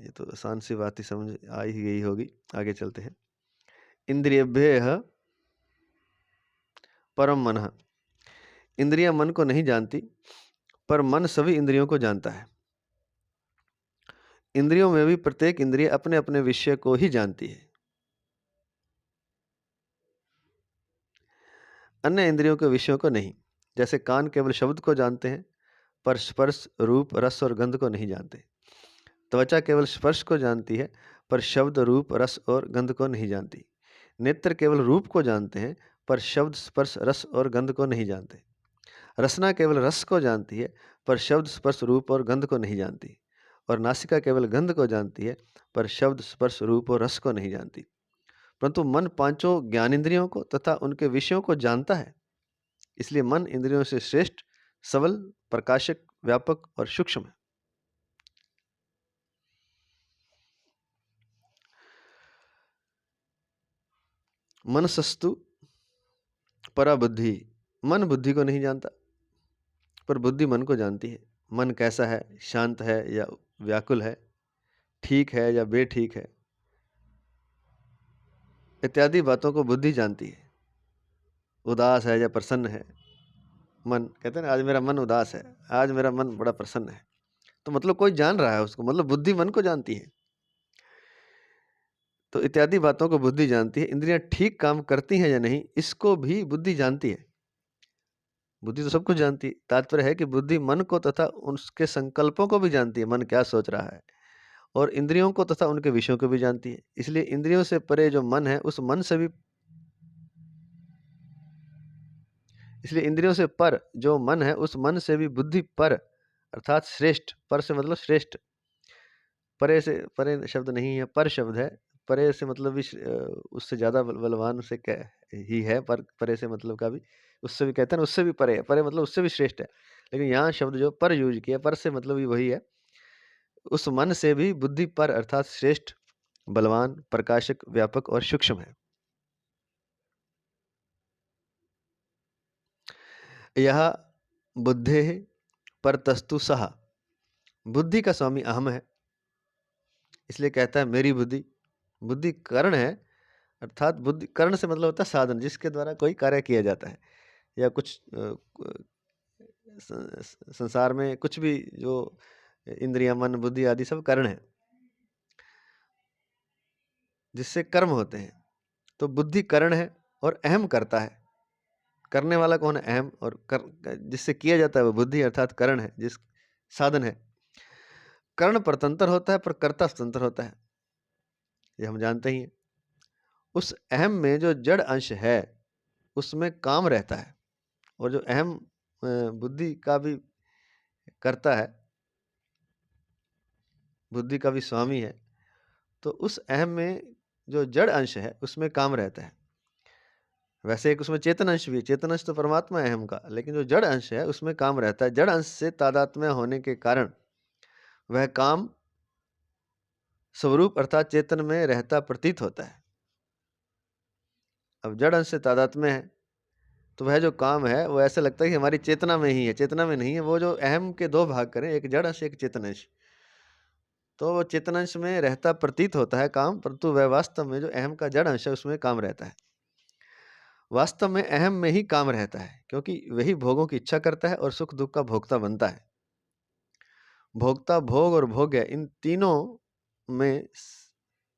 Speaker 1: ये तो आसान सी बात ही समझ आ ही गई होगी। आगे चलते हैं। इंद्रियभ्यः परम मनः। इंद्रियां मन को नहीं जानती, पर मन सभी इंद्रियों को जानता है। इंद्रियों में भी प्रत्येक इंद्रिय अपने अपने विषय को ही जानती है। अन्य इंद्रियों के विषयों को नहीं। जैसे कान केवल शब्द को जानते हैं, पर स्पर्श, रूप, रस और गंध को नहीं जानते। त्वचा केवल स्पर्श को जानती है, पर शब्द, रूप, रस और गंध को नहीं जानती। नेत्र केवल रूप को जानते हैं, पर शब्द, स्पर्श, रस और गंध को नहीं जानते। रसना केवल रस को जानती है, पर शब्द, स्पर्श, रूप और गंध को नहीं जानती। और नासिका केवल गंध को जानती है, पर शब्द, स्पर्श, रूप और रस को नहीं जानती। परंतु मन पांचों ज्ञानेंद्रियों को तथा उनके विषयों को जानता है। इसलिए मन इंद्रियों से श्रेष्ठ, सबल, प्रकाशक, व्यापक और सूक्ष्म है। मनसस्तु परा बुद्धि। मन बुद्धि को नहीं जानता, पर बुद्धि मन को जानती है। मन कैसा है, शांत है या व्याकुल है, ठीक है या बेठीक है, इत्यादि बातों को बुद्धि जानती है। उदास है या प्रसन्न है। मन कहते हैं ना, आज मेरा मन उदास है, आज मेरा मन बड़ा प्रसन्न है। तो मतलब कोई जान रहा है उसको, मतलब बुद्धि मन को जानती है। तो इत्यादि बातों को बुद्धि जानती है। इंद्रियां ठीक काम करती हैं या नहीं, इसको भी बुद्धि जानती है। बुद्धि तो सब कुछ जानती है। तात्पर्य है कि बुद्धि मन को तथा उसके संकल्पों को भी जानती है, मन क्या सोच रहा है, और इंद्रियों को तथा उनके विषयों को भी जानती है। इसलिए इंद्रियों से परे जो मन है, उस मन से भी इसलिए इंद्रियों से पर जो मन है, उस मन से भी बुद्धि पर अर्थात श्रेष्ठ। पर से मतलब श्रेष्ठ, परे से, परे शब्द नहीं है, पर शब्द है। परे से मतलब भी उससे ज्यादा बलवान से ही है। पर परे से मतलब का भी, उससे भी कहते हैं ना, उससे भी परे है। परे मतलब उससे भी श्रेष्ठ है। लेकिन यहाँ शब्द जो पर यूज किया, पर से मतलब भी वही है। उस मन से भी बुद्धि पर अर्थात श्रेष्ठ, बलवान, प्रकाशक, व्यापक और सूक्ष्म है। यह बुद्धे पर तस्तु सह। बुद्धि का स्वामी अहम है, इसलिए कहता है मेरी बुद्धि। बुद्धि करण है, अर्थात बुद्धि करण से मतलब होता है साधन, जिसके द्वारा कोई कार्य किया जाता है, या कुछ संसार में कुछ भी जो इंद्रिया, मन, बुद्धि आदि सब करण है, जिससे कर्म होते हैं। तो बुद्धि करण है और अहम करता है। करने वाला कौन है? अहम। और जिससे किया जाता है वो बुद्धि अर्थात करण है, जिस साधन है। कर्ण परतंत्र होता है, पर कर्ता स्वतंत्र होता है, ये हम जानते ही हैं। उस अहम में जो जड़ अंश है, उसमें काम रहता है। और जो अहम बुद्धि का भी करता है, बुद्धि का भी स्वामी है, तो उस अहम में जो जड़ अंश है उसमें काम रहता है। वैसे एक उसमें चेतन अंश भी है, चेतन अंश तो परमात्मा है अहम का, लेकिन जो जड़ अंश है उसमें काम रहता है। जड़ अंश से तादात्म्य होने के कारण वह काम स्वरूप अर्थात चेतन में रहता प्रतीत होता है। अब जड़ अंश से तादात्म्य है तो वह जो काम है वो ऐसा लगता है कि हमारी चेतना में ही है, चेतना में नहीं है। वो जो अहम के दो भाग करें, एक जड़ अंश एक चेतन अंश, तो वो चेतन अंश में रहता प्रतीत होता है काम, परंतु वह वास्तव में जो अहम का जड़ अंश है उसमें काम रहता है। वास्तव में अहम में ही काम रहता है, क्योंकि वही भोगों की इच्छा करता है और सुख दुख का भोक्ता बनता है। भोक्ता, भोग और भोग्य, इन तीनों में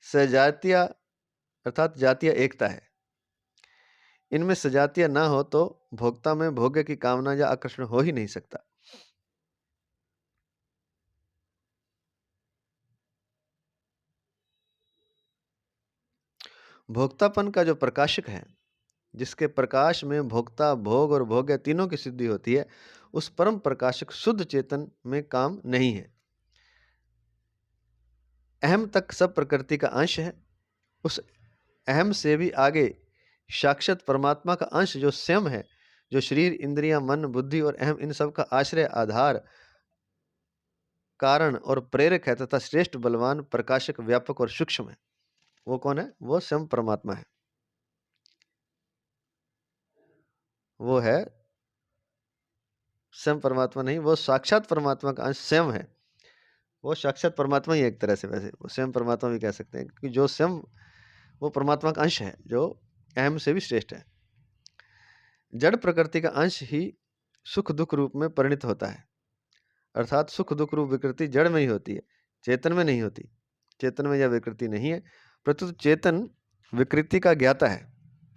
Speaker 1: सजातीय अर्थात जातीय एकता है। इनमें सजातीय ना हो तो भोक्ता में भोग्य की कामना या आकर्षण हो ही नहीं सकता। भोक्तापन का जो प्रकाशक है, जिसके प्रकाश में भोक्ता, भोग और भोग्य तीनों की सिद्धि होती है, उस परम प्रकाशक शुद्ध चेतन में काम नहीं है। अहम तक सब प्रकृति का अंश है। उस अहम से भी आगे साक्षात परमात्मा का अंश जो स्वयं है, जो शरीर, इंद्रियां, मन, बुद्धि और अहम इन सब का आश्रय, आधार, कारण और प्रेरक है तथा श्रेष्ठ, बलवान, प्रकाशक, व्यापक और सूक्ष्म है। वो कौन है? वो स्वयं परमात्मा है। वो है स्वयं परमात्मा नहीं, वो साक्षात परमात्मा का अंश स्वयं है। वो साक्षात परमात्मा ही है एक तरह से, वैसे वो स्वयं परमात्मा भी कह सकते हैं, क्योंकि जो स्वयं वो परमात्मा का अंश है, जो अहम से भी श्रेष्ठ है। जड़ प्रकृति का अंश ही सुख दुख रूप में परिणित होता है, अर्थात सुख दुख रूप विकृति जड़ में ही होती है, चेतन में नहीं होती। चेतन में यह विकृति नहीं है, परंतु चेतन विकृति का ज्ञाता है,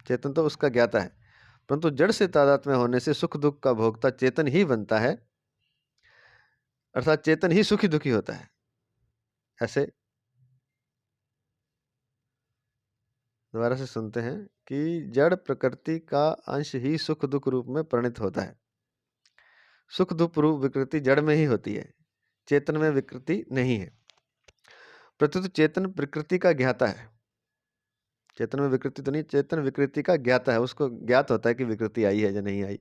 Speaker 1: चेतन तो उसका ज्ञाता है। परंतु जड़ से तादात्म्य होने से सुख दुख का भोक्ता चेतन ही बनता है, अर्थात चेतन ही सुखी दुखी होता है। ऐसे दोबारा से सुनते हैं कि जड़ प्रकृति का अंश ही सुख दुख रूप में परिणित होता है। सुख दुख रूप विकृति जड़ में ही होती है, चेतन में विकृति नहीं है। प्रत्युत चेतन प्रकृति का ज्ञाता है। चेतन में विकृति तो नहीं, चेतन विकृति का ज्ञाता है, उसको ज्ञात होता है कि विकृति आई है या नहीं आई।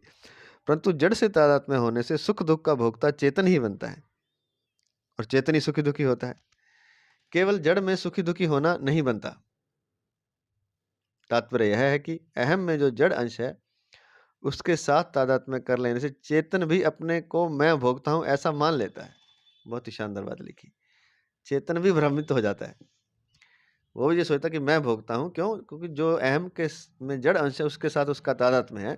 Speaker 1: परंतु जड़ से तादात्म्य होने से सुख दुख का भोक्ता चेतन ही बनता है और चेतन ही सुखी दुखी होता है। केवल जड़ में सुखी दुखी होना नहीं बनता। तात्पर्य यह है कि अहम में जो जड़ अंश है उसके साथ तादात्म्य कर लेने से चेतन भी अपने को मैं भोगता हूं ऐसा मान लेता है। बहुत ही शानदार बात लिखी। चेतन भी भ्रमित हो जाता है, वो भी ये सोचता कि मैं भोगता हूं। क्यों? क्योंकि जो अहम के में जड़ अंश है उसके साथ उसका तादात्म्य है,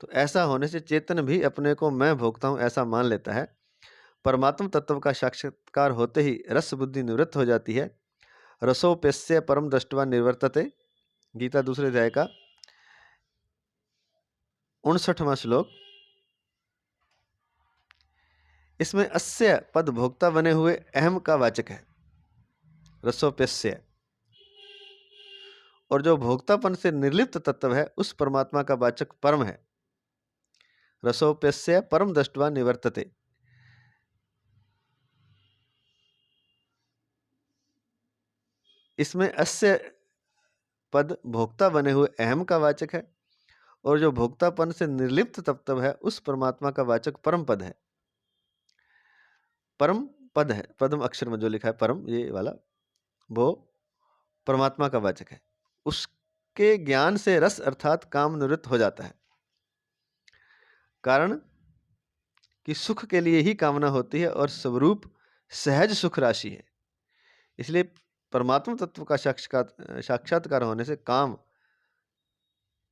Speaker 1: तो ऐसा होने से चेतन भी अपने को मैं भोगता हूं ऐसा मान लेता है। परमात्म तत्व का साक्षात्कार होते ही रस बुद्धि निवृत्त हो जाती है। रसोप्यस्य परम दृष्टवा निर्वर्तते, गीता दूसरे अध्याय का 59वां श्लोक। इसमें अस्य पद भोक्ता बने हुए अहम का वाचक है, रसोप्यस्य, और जो भोक्तापन से निर्लिप्त तत्व है उस परमात्मा का वाचक परम है। रसोप्यस्य परम दृष्टवा निवर्तते। इसमें अस्य पद भोक्ता बने हुए अहम का वाचक है और जो भोक्तापन से निर्लिप्त तत्व है उस परमात्मा का वाचक परम पद है। परम पद है, पद्म अक्षर में जो लिखा है परम, ये वाला, वो परमात्मा का वाचक है। उसके ज्ञान से रस अर्थात काम निवृत्त हो जाता है। कारण कि सुख के लिए ही कामना होती है और स्वरूप सहज सुख राशि है। इसलिए परमात्मा तत्व का साक्षात्कार होने से काम,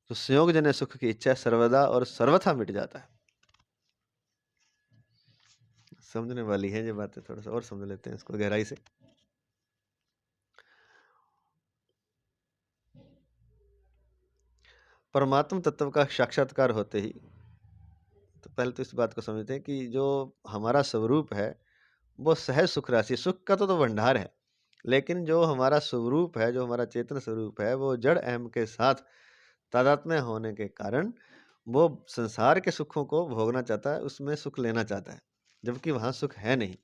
Speaker 1: जो संयोगजन्य सुख की इच्छा, सर्वदा और सर्वथा मिट जाता है। समझने वाली है ये बातें, थोड़ा सा और समझ लेते हैं इसको गहराई से। परमात्मा तत्व का साक्षात्कार होते ही, तो पहले तो इस बात को समझते हैं कि जो हमारा स्वरूप है वो सहज सुख राशि, सुख का तो भंडार है, लेकिन जो हमारा स्वरूप है, जो हमारा चेतन स्वरूप है, वो जड़ अहम के साथ तादात्म्य होने के कारण वो संसार के सुखों को भोगना चाहता है, उसमें सुख लेना चाहता है। जबकि वहाँ सुख है नहीं।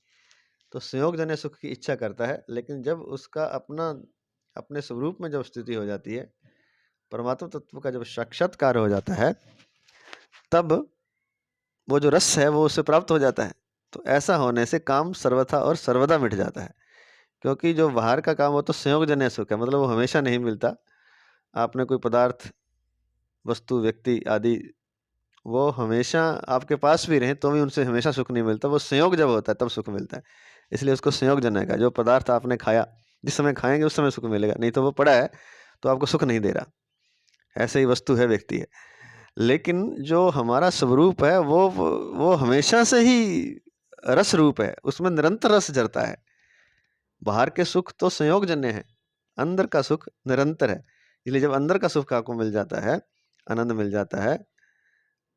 Speaker 1: तो संयोगजन्य सुख की इच्छा करता है, लेकिन जब उसका अपने स्वरूप में जब स्थिति हो जाती है, परमात्मा तत्व का जब साक्षात्कार हो जाता है, तब वो जो रस है वो उससे प्राप्त हो जाता है। तो ऐसा होने से काम सर्वथा और सर्वदा मिट जाता है। क्योंकि जो बाहर का काम वो तो संयोगजन्य सुख है, मतलब वो हमेशा नहीं मिलता। आपने कोई पदार्थ, वस्तु, व्यक्ति आदि वो हमेशा आपके पास भी रहें तो भी उनसे हमेशा सुख नहीं मिलता। वो संयोग जब होता है तब सुख मिलता है। इसलिए उसको संयोगजन्य का, जो पदार्थ आपने खाया, जिस समय खाएंगे उस समय सुख मिलेगा, नहीं तो वो पड़ा है तो आपको सुख नहीं दे रहा। ऐसे ही वस्तु है, व्यक्ति है। लेकिन जो हमारा स्वरूप है वो हमेशा से ही रस रूप है, उसमें निरंतर रस झरता है। बाहर के सुख तो संयोगजन्य है, अंदर का सुख निरंतर है। इसलिए जब अंदर का सुख आपको मिल जाता है, आनंद मिल जाता है,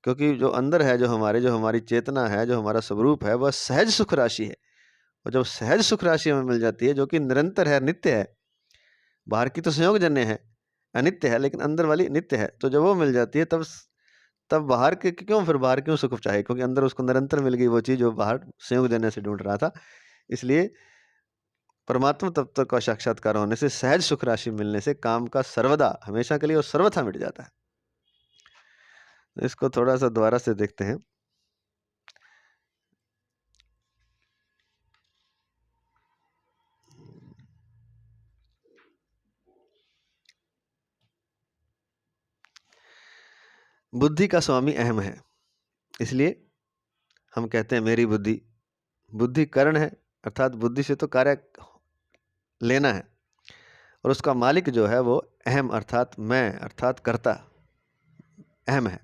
Speaker 1: क्योंकि जो अंदर है, जो हमारी चेतना है, जो हमारा स्वरूप है, वह सहज सुख राशि है। और जब सहज सुख राशि हमें मिल जाती है, जो कि निरंतर है, नित्य है, बाहर की तो संयोगजन्य है, अनित्य है, लेकिन अंदर वाली नित्य है। तो जब वो मिल जाती है तब बाहर के फिर बाहर क्यों सुख चाहे, क्योंकि अंदर उसको निरंतर मिल गई वो चीज़ जो बाहर संयोगजन्य से ढूंढ रहा था। इसलिए परमात्मा तत्व का साक्षात्कार होने से, सहज सुख राशि मिलने से काम का सर्वदा, हमेशा के लिए और सर्वथा मिट जाता है। इसको थोड़ा सा दोबारा से देखते हैं। बुद्धि का स्वामी अहम है, इसलिए हम कहते हैं मेरी बुद्धि। बुद्धि करण है, अर्थात बुद्धि से तो कार्य लेना है, और उसका मालिक जो है वो अहम, अर्थात मैं, अर्थात कर्ता अहम है।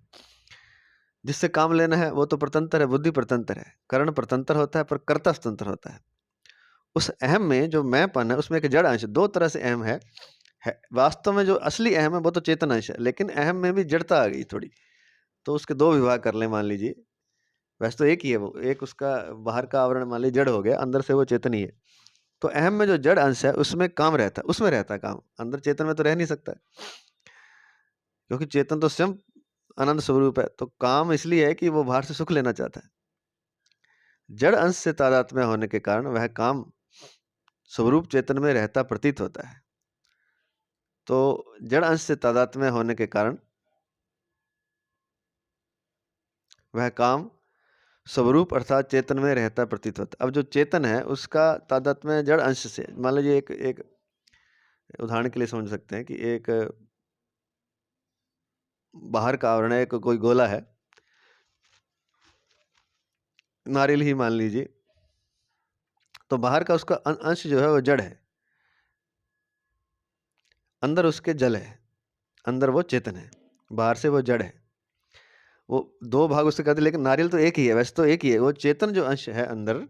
Speaker 1: जिससे काम लेना है वो तो परतंत्र है, बुद्धि परतंत्र है, करण परतंत्र होता है पर कर्ता स्वतंत्र होता है। उस अहम में जो मैंपन है, उसमें एक जड़ अंश, दो तरह से अहम है। वास्तव में जो असली अहम है वो तो चेतन अंश है, लेकिन अहम में भी जड़ता आ गई थोड़ी, तो उसके दो विभाग कर लें मान लीजिए। वैसे तो एक ही है वो, एक उसका बाहर का आवरण मान लीजिए जड़ हो गया, अंदर से वो चेतन ही है। तो अहम में जो जड़ अंश है उसमें काम रहता है, उसमें रहता है काम, अंदर चेतन में तो रह नहीं सकता, क्योंकि चेतन तो स्वयं आनंद स्वरूप है। तो काम इसलिए है कि वो बाहर से सुख लेना चाहता है। जड़ अंश से तादात्म्य होने के कारण वह काम स्वरूप चेतन में रहता प्रतीत होता है। तो जड़ अंश से तादात्म्य होने के कारण वह काम स्वरूप अर्थात चेतन में रहता प्रतीत होता है। अब जो चेतन है उसका तादात्म्य जड़ अंश से, मान लीजिए एक उदाहरण के लिए समझ सकते हैं कि एक बाहर का आवरण है, कोई गोला है, नारियल ही मान लीजिए, तो बाहर का उसका अंश जो है वो जड़ है, अंदर उसके जल है, अंदर वो चेतन है, बाहर से वो जड़ है। वो दो भाग उससे करते, लेकिन नारियल तो एक ही है, वैसे तो एक ही है। वो चेतन जो अंश है, अंदर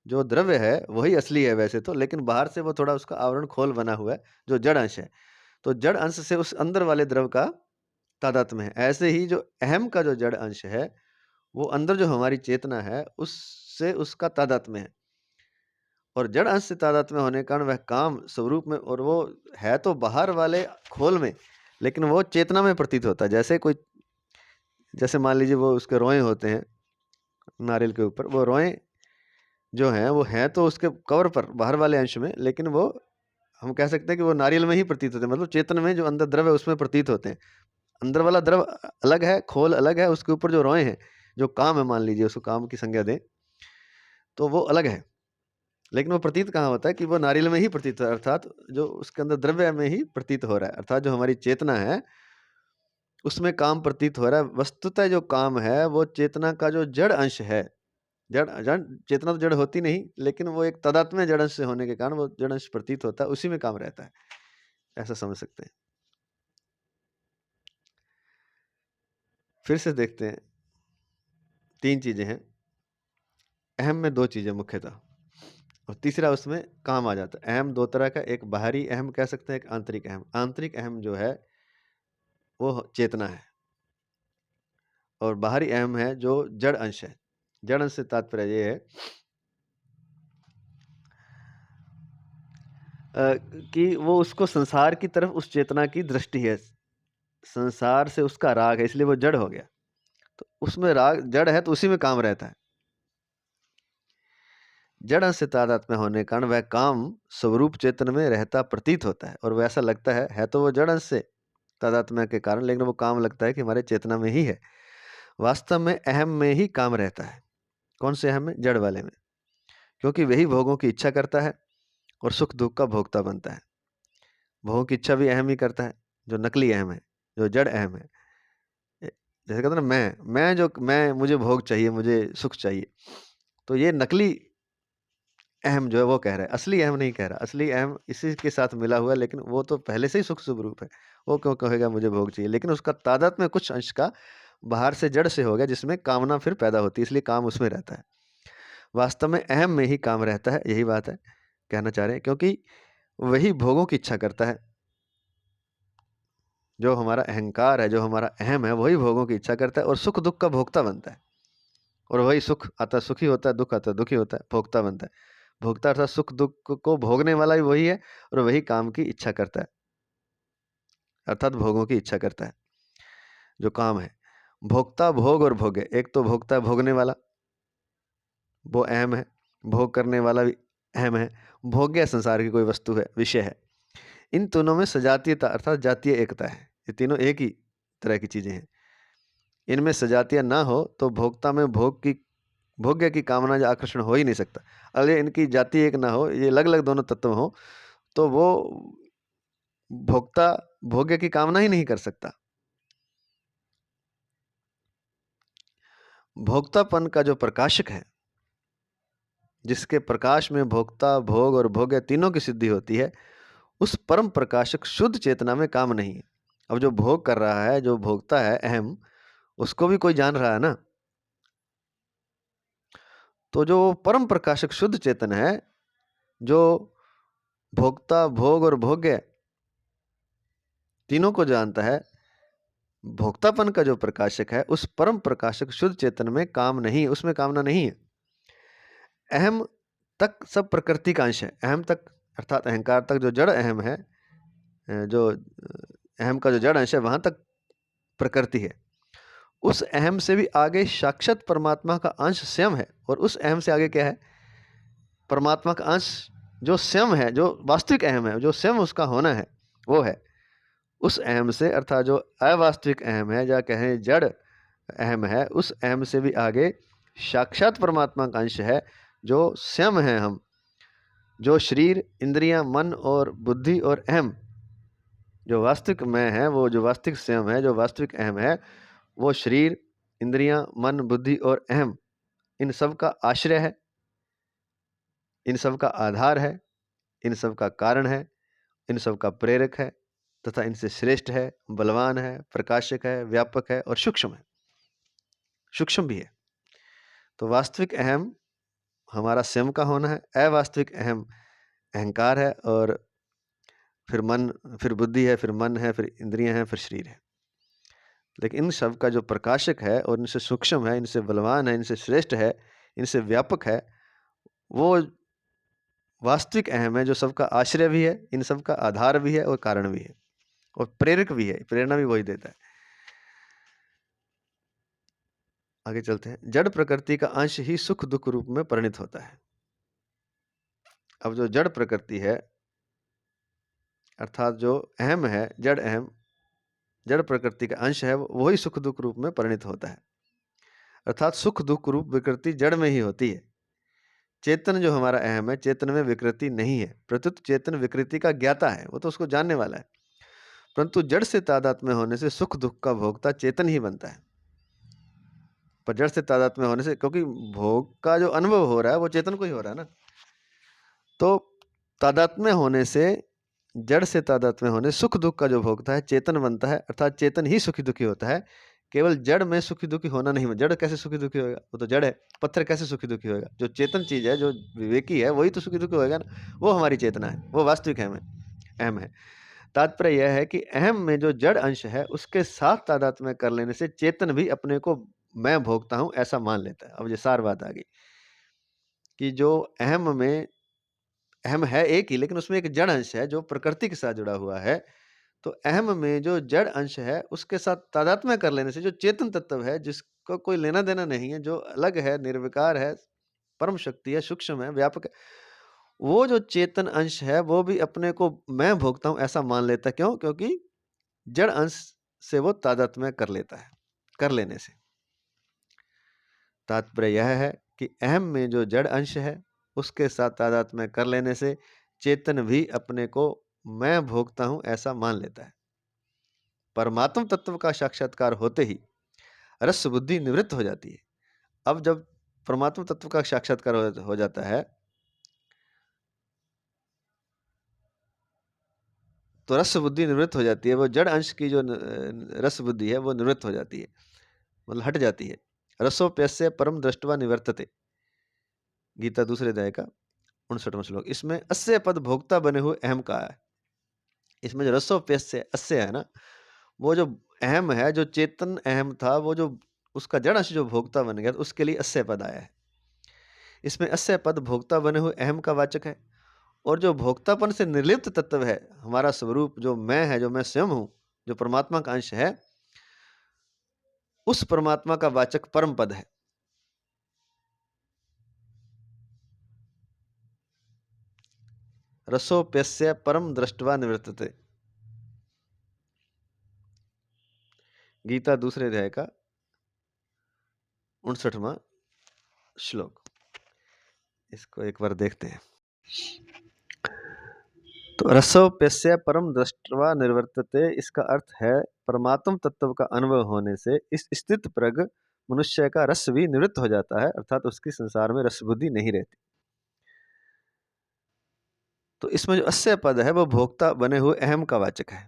Speaker 1: जो द्रव्य है वही असली है वैसे तो, लेकिन बाहर से वो थोड़ा उसका आवरण खोल बना हुआ है जो जड़ अंश है। तो जड़ अंश से उस अंदर वाले द्रव्य का तादात्म्य है। ऐसे ही जो अहम का जो जड़ अंश है, वो अंदर जो हमारी चेतना है उससे उसका तादात्म्य है, और जड़ अंश से तादात्म्य होने के कारण वह काम स्वरूप में, और वो है तो बाहर वाले खोल में, लेकिन वो चेतना में प्रतीत होता है। जैसे मान लीजिए वो उसके रोए होते हैं नारियल के ऊपर, वो रोए जो हैं वो हैं तो उसके कवर पर बाहर वाले अंश में, लेकिन वो हम कह सकते हैं कि वो नारियल में ही प्रतीत होते हैं, मतलब चेतन में जो अंदर द्रव है उसमें प्रतीत होते हैं। अंदर वाला द्रव अलग है, खोल अलग है, उसके ऊपर जो रोए हैं, जो काम है, मान लीजिए उसको काम की संज्ञा दें तो वो अलग है, लेकिन वो प्रतीत कहाँ होता है कि वो नारियल में ही प्रतीत है, अर्थात जो उसके अंदर द्रव्य में ही प्रतीत हो रहा है, अर्थात जो हमारी चेतना है उसमें काम प्रतीत हो रहा है। वस्तुतः जो काम है वो चेतना का जो जड़ अंश है, जड़ जड़ चेतना तो जड़ होती नहीं, लेकिन वो एक तादात्म्य जड़ अंश से होने के कारण वो जड़ अंश प्रतीत होता है, उसी में काम रहता है, ऐसा समझ सकते हैं। फिर से देखते हैं, तीन चीजें हैं अहम में, दो चीजें मुख्यतः, और तीसरा उसमें काम आ जाता है। अहम दो तरह का, एक बाहरी अहम कह सकते हैं, एक आंतरिक अहम। आंतरिक अहम जो है वो चेतना है, और बाहरी अहम है जो जड़ अंश है। जड़ अंश से तात्पर्य ये है कि वो उसको संसार की तरफ उस चेतना की दृष्टि है, संसार से उसका राग है, इसलिए वो जड़ हो गया। तो उसमें राग जड़ है तो उसी में काम रहता है। जड़ अंश से तादात्म्य होने के कारण वह काम स्वरूप चेतन में रहता प्रतीत होता है, और वैसा लगता है तो वो जड़ अंश से तादात्म्य के कारण, लेकिन वो काम लगता है कि हमारे चेतना में ही है। वास्तव में अहम में ही काम रहता है। कौन से अहम में? जड़ वाले में, क्योंकि वही भोगों की इच्छा करता है और सुख दुख का भोक्ता बनता है। भोगों की इच्छा भी अहम ही करता है, जो नकली अहम है, जो जड़ अहम है। जैसे कहते हैं ना, मैं मुझे भोग चाहिए, मुझे सुख चाहिए, तो ये नकली अहम जो है वो कह रहा है, असली अहम नहीं कह रहा। असली अहम इसी के साथ मिला हुआ है, लेकिन वो तो पहले से ही सुख स्वरूप है। वो क्यों कहेगा मुझे भोग चाहिए? लेकिन उसका तादात्म्य में कुछ अंश का बाहर से जड़ से हो गया, जिसमें कामना फिर पैदा होती है, इसलिए काम उसमें रहता है। वास्तव में अहम में ही काम रहता है, यही बात है, कहना चाह रहे हैं, क्योंकि वही भोगों की इच्छा करता है। जो हमारा अहंकार है, जो हमारा अहम है, वही भोगों की इच्छा करता है और सुख दुख का भोक्ता बनता है। और वही सुख आता सुखी होता है, दुख आता दुखी होता है, भोक्ता बनता है। भोक्ता अर्थात सुख दुख को भोगने वाला भी वही है, और वही काम की इच्छा करता है, अर्थात भोगों की इच्छा करता है, जो काम है। भोक्ता, भोग और भोग्य, एक तो भोक्ता भोगने वाला, वो अहम है। भोग करने वाला भी अहम है। भोग्य संसार की कोई वस्तु है, विषय है। इन तीनों में सजातीयता अर्थात जातीय एकता है। ये तीनों एक ही तरह की चीजें हैं। इनमें सजातीय ना हो तो भोक्ता में भोग्य की कामना या आकर्षण हो ही नहीं सकता। अगर इनकी जाति एक ना हो, ये अलग अलग दोनों तत्व हो, तो वो भोक्ता भोग्य की कामना ही नहीं कर सकता। भोक्तापन का जो प्रकाशक है, जिसके प्रकाश में भोक्ता, भोग और भोग्य तीनों की सिद्धि होती है, उस परम प्रकाशक शुद्ध चेतना में काम नहीं है। अब जो भोग कर रहा है, जो भोक्ता है अहम, उसको भी कोई जान रहा है ना। तो जो परम प्रकाशक शुद्ध चेतन है, जो भोक्ता, भोग और भोग्य तीनों को जानता है, भोक्तापन का जो प्रकाशक है, उस परम प्रकाशक शुद्ध चेतन में काम नहीं, उसमें कामना नहीं है। अहम तक सब प्रकृति का अंश है। अहम तक अर्थात अहंकार तक जो जड़ अहम है, जो अहम का जो जड़ अंश है, वहां तक प्रकृति है। उस अहम से भी आगे साक्षात परमात्मा का अंश स्वयं है। और उस अहम से आगे क्या है? परमात्मा का अंश जो स्वयं है, जो वास्तविक अहम है, जो स्वयं उसका होना है, वो है। उस अहम से अर्थात जो अवास्तविक अहम है, या कहें जड़ अहम है, उस अहम से भी आगे साक्षात परमात्मा का अंश है, जो स्वयं है हम। जो शरीर, इंद्रियां, मन और बुद्धि और अहम, जो वास्तविक मैं है, वो जो वास्तविक स्वयं है, जो वास्तविक अहम है, वो शरीर, इंद्रियां, मन, बुद्धि और अहम, इन सब का आश्रय है, इन सब का आधार है, इन सब का कारण है, इन सब का प्रेरक है, तथा इनसे श्रेष्ठ है, बलवान है, प्रकाशक है, व्यापक है और सूक्ष्म है। सूक्ष्म भी है। तो वास्तविक अहम हमारा स्वयं का होना है, अवास्तविक अहम अहंकार है, और फिर मन, फिर बुद्धि है, फिर मन है, फिर इंद्रियां हैं, फिर शरीर है। लेकिन इन सब का जो प्रकाशक है, और इनसे सूक्ष्म है, इनसे बलवान है, इनसे श्रेष्ठ है, इनसे व्यापक है, वो वास्तविक अहम है, जो सबका आश्रय भी है, इन सब का आधार भी है और कारण भी है, और प्रेरक भी है। प्रेरणा भी वही देता है। आगे चलते हैं। जड़ प्रकृति का अंश ही सुख दुख रूप में परिणित होता है। अब जो जड़ प्रकृति है, अर्थात जो अहम है, जड़ अहम, जड़ प्रकृति का अंश है, वही सुख दुख रूप में परिणित होता है। अर्थात सुख दुख रूप विकृति जड़ में ही होती है। चेतन जो हमारा अहम है, चेतन में विकृति नहीं है। प्रत्युत चेतन विकृति का ज्ञाता है, वो तो उसको जानने वाला है। परंतु जड़ से तादात्म्य होने से सुख दुख का भोक्ता चेतन ही बनता है। पर जड़ से तादात्म्य होने से, क्योंकि भोग का जो अनुभव हो रहा है वो चेतन को ही हो रहा है ना, तो तादात्म्य होने से, जड़ से तादात्म्य होने सुख दुख का जो भोगता है चेतन बनता है। अर्थात चेतन ही सुखी दुखी होता है। केवल जड़ में सुखी दुखी होना नहीं। जड़ कैसे सुखी दुखी होगा? वो तो जड़ है। पत्थर कैसे सुखी दुखी होगा? जो चेतन चीज है, जो विवेकी है, वही तो सुखी दुखी होगा ना। वो हमारी चेतना है, वो वास्तविक अहम है। तात्पर्य यह है कि अहम में जो जड़ अंश है, उसके साथ तादात्म्य कर लेने से चेतन भी अपने को मैं भोगता हूं ऐसा मान लेता है। अब ये सार बात आ गई कि जो अहम में, अहम है एक ही, लेकिन उसमें एक जड़ अंश है जो प्रकृति के साथ जुड़ा हुआ है। तो अहम में जो जड़ अंश है, उसके साथ तादात्म्य कर लेने से जो चेतन तत्व है, जिसको कोई लेना देना नहीं है, जो अलग है, निर्विकार है, परम शक्ति है, सूक्ष्म है, व्यापक है। वो जो चेतन अंश है वो भी अपने को मैं भोगता हूँ ऐसा मान लेता है। क्यों? क्योंकि जड़ अंश से वो तादात्म्य कर लेता है। कर लेने से तात्पर्य यह है कि अहम में जो जड़ अंश है उसके साथ तादात्म्य कर लेने से चेतन भी अपने को मैं भोगता हूं ऐसा मान लेता है। परमात्म तत्व का साक्षात्कार होते ही रस बुद्धि निवृत्त हो जाती है। अब जब परमात्म तत्व का साक्षात्कार हो जाता है तो रस बुद्धि निवृत्त हो जाती है। वो जड़ अंश की जो रस बुद्धि है वो निवृत्त हो जाती है, मतलब हट जाती है। रसोप्यस्य परम दृष्टवा निवर्तते, गीता दूसरे अध्याय का 59वां श्लोक। इसमें अस्य पद भोक्ता बने हुए अहम का है। इसमें जो रसोप्यस्य अस्य है ना, वो जो अहम है, जो चेतन अहम था, वो जो उसका जड़ अंश जो भोक्ता बन गया, तो उसके लिए अस्य पद आया है। इसमें अस्य पद भोक्ता बने हुए अहम का वाचक है। और जो भोक्तापन से निर्लिप्त तत्व है, हमारा स्वरूप जो मैं है, जो मैं स्वयं हूं, जो परमात्मा का अंश है, उस परमात्मा का वाचक परम पद है। रसोप्यस्य परम दृष्टवा निवर्तते, गीता दूसरे अध्याय का 59वां श्लोक। इसको एक बार देखते हैं। तो रसोप्यस्य परम दृष्टवा निर्वर्तते, इसका अर्थ है परमात्म तत्व का अनुभव होने से इस स्थित प्रग मनुष्य का रस भी निवृत्त हो जाता है, अर्थात उसकी संसार में रस बुद्धि नहीं रहती। तो इसमें जो अस्य पद है वो भोक्ता बने हुए अहम का वाचक है,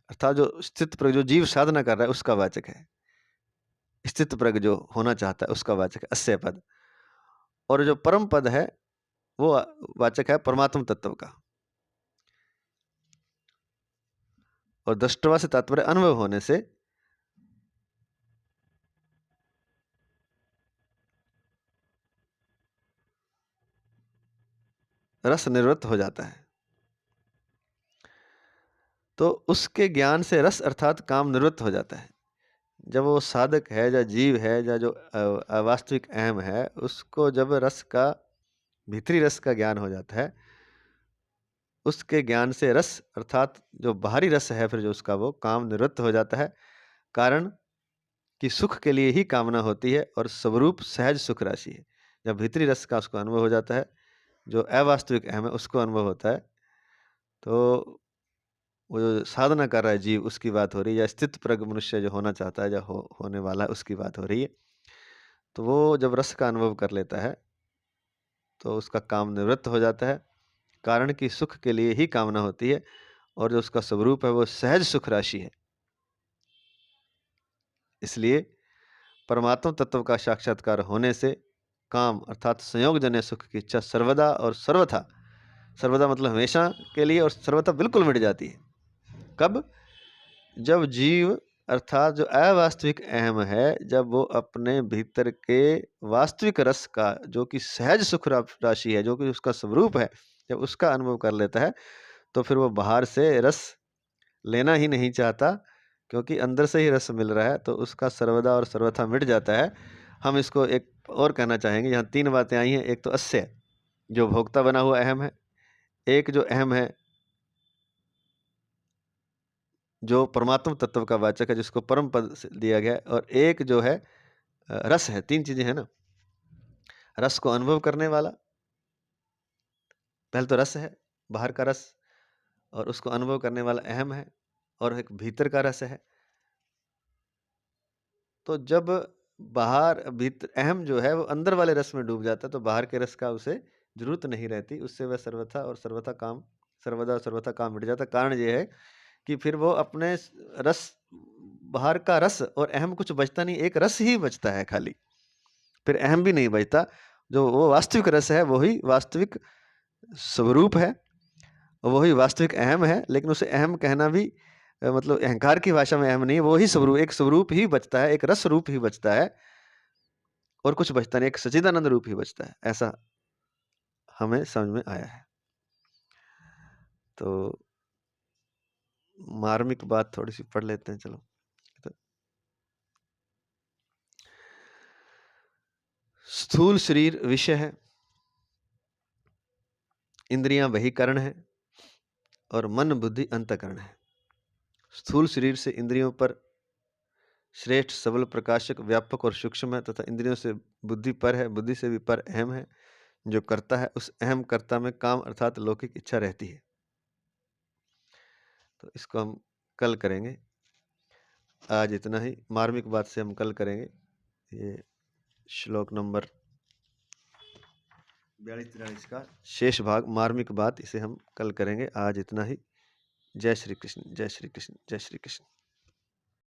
Speaker 1: अर्थात जो स्थित प्रग, जो जीव साधना कर रहा है उसका वाचक है। स्थित प्रग जो होना चाहता है उसका वाचक है अस्य पद। और जो परम पद है वो वाचक है परमात्म तत्व का। और दृष्टवा से तात्पर्य अनुभव होने से रस निवृत्त हो जाता है। तो उसके ज्ञान से रस अर्थात काम निवृत्त हो जाता है। जब वो साधक है या जीव है या जो अवास्तविक अहम है, उसको जब रस का, भीतरी रस का ज्ञान हो जाता है, उसके ज्ञान से रस अर्थात जो बाहरी रस है, फिर जो उसका वो काम निवृत्त हो जाता है। कारण कि सुख के लिए ही कामना होती है और स्वरूप सहज सुख राशि है। जब भीतरी रस का उसको अनुभव हो जाता है, जो अवास्तविक अहम है उसको अनुभव होता है, तो वो जो साधना कर रहा है जीव उसकी बात हो रही है, या स्थित प्रज्ञ मनुष्य जो होना चाहता है, जो होने वाला है उसकी बात हो रही है। तो वो जब रस का अनुभव कर लेता है तो उसका काम निवृत्त हो जाता है। कारण कि सुख के लिए ही कामना होती है और जो उसका स्वरूप है वो सहज सुख राशि है। इसलिए परमात्म तत्व का साक्षात्कार होने से काम अर्थात संयोगजन्य सुख की इच्छा सर्वदा और सर्वथा, सर्वदा मतलब हमेशा के लिए, और सर्वथा बिल्कुल मिट जाती है। कब? जब जीव अर्थात जो अवास्तविक अहम है, जब वो अपने भीतर के वास्तविक रस का, जो कि सहज सुख राशि है, जो कि उसका स्वरूप है, जब उसका अनुभव कर लेता है, तो फिर वो बाहर से रस लेना ही नहीं चाहता, क्योंकि अंदर से ही रस मिल रहा है, तो उसका सर्वदा और सर्वथा मिट जाता है। हम इसको एक और कहना चाहेंगे, यहाँ तीन बातें आई हैं। एक तो अस्य, जो भोक्ता बना हुआ अहम है, एक जो अहम है जो परमात्म तत्व का वाचक है, जिसको परम पद से दिया गया है, और एक जो है रस है। तीन चीजें हैं ना, रस को अनुभव करने वाला, पहले तो रस है, बाहर का रस, और उसको अनुभव करने वाला अहम है, और एक भीतर का रस है। तो जब बाहर भीतर अहम जो है वो अंदर वाले रस में डूब जाता है, तो बाहर के रस का उसे जरूरत नहीं रहती, उससे वह सर्वथा और सर्वथा काम, सर्वदा और सर्वथा काम मिट जाता है। कारण ये है कि फिर वो अपने रस, बाहर का रस और अहम कुछ बचता नहीं, एक रस ही बचता है खाली, फिर अहम भी नहीं बचता। जो वो वास्तविक रस है वही वास्तविक स्वरूप है, वही वास्तविक अहम है, लेकिन उसे अहम कहना भी मतलब अहंकार की भाषा में अहम नहीं, वो ही स्वरूप, एक स्वरूप ही बचता है, एक रस रूप ही बचता है, और कुछ बचता नहीं, एक सच्चिदानंद रूप ही बचता है। ऐसा हमें समझ में आया है। तो मार्मिक बात थोड़ी सी पढ़ लेते हैं, चलो। तो स्थूल शरीर विषय है, इंद्रियां बहिकरण है और मन बुद्धि अंतःकरण है। स्थूल शरीर से इंद्रियों पर श्रेष्ठ सबल प्रकाशक व्यापक और सूक्ष्म है तथा इंद्रियों से बुद्धि पर है, बुद्धि से भी पर अहम है। जो करता है उस अहम कर्ता में काम अर्थात लौकिक इच्छा रहती है। तो इसको हम कल करेंगे। आज इतना ही। मार्मिक बात से हम कल करेंगे। ये श्लोक नंबर 42-43 का शेष भाग मार्मिक बात, इसे हम कल करेंगे। आज इतना ही। जय श्री कृष्ण, जय श्री कृष्ण, जय श्री कृष्ण।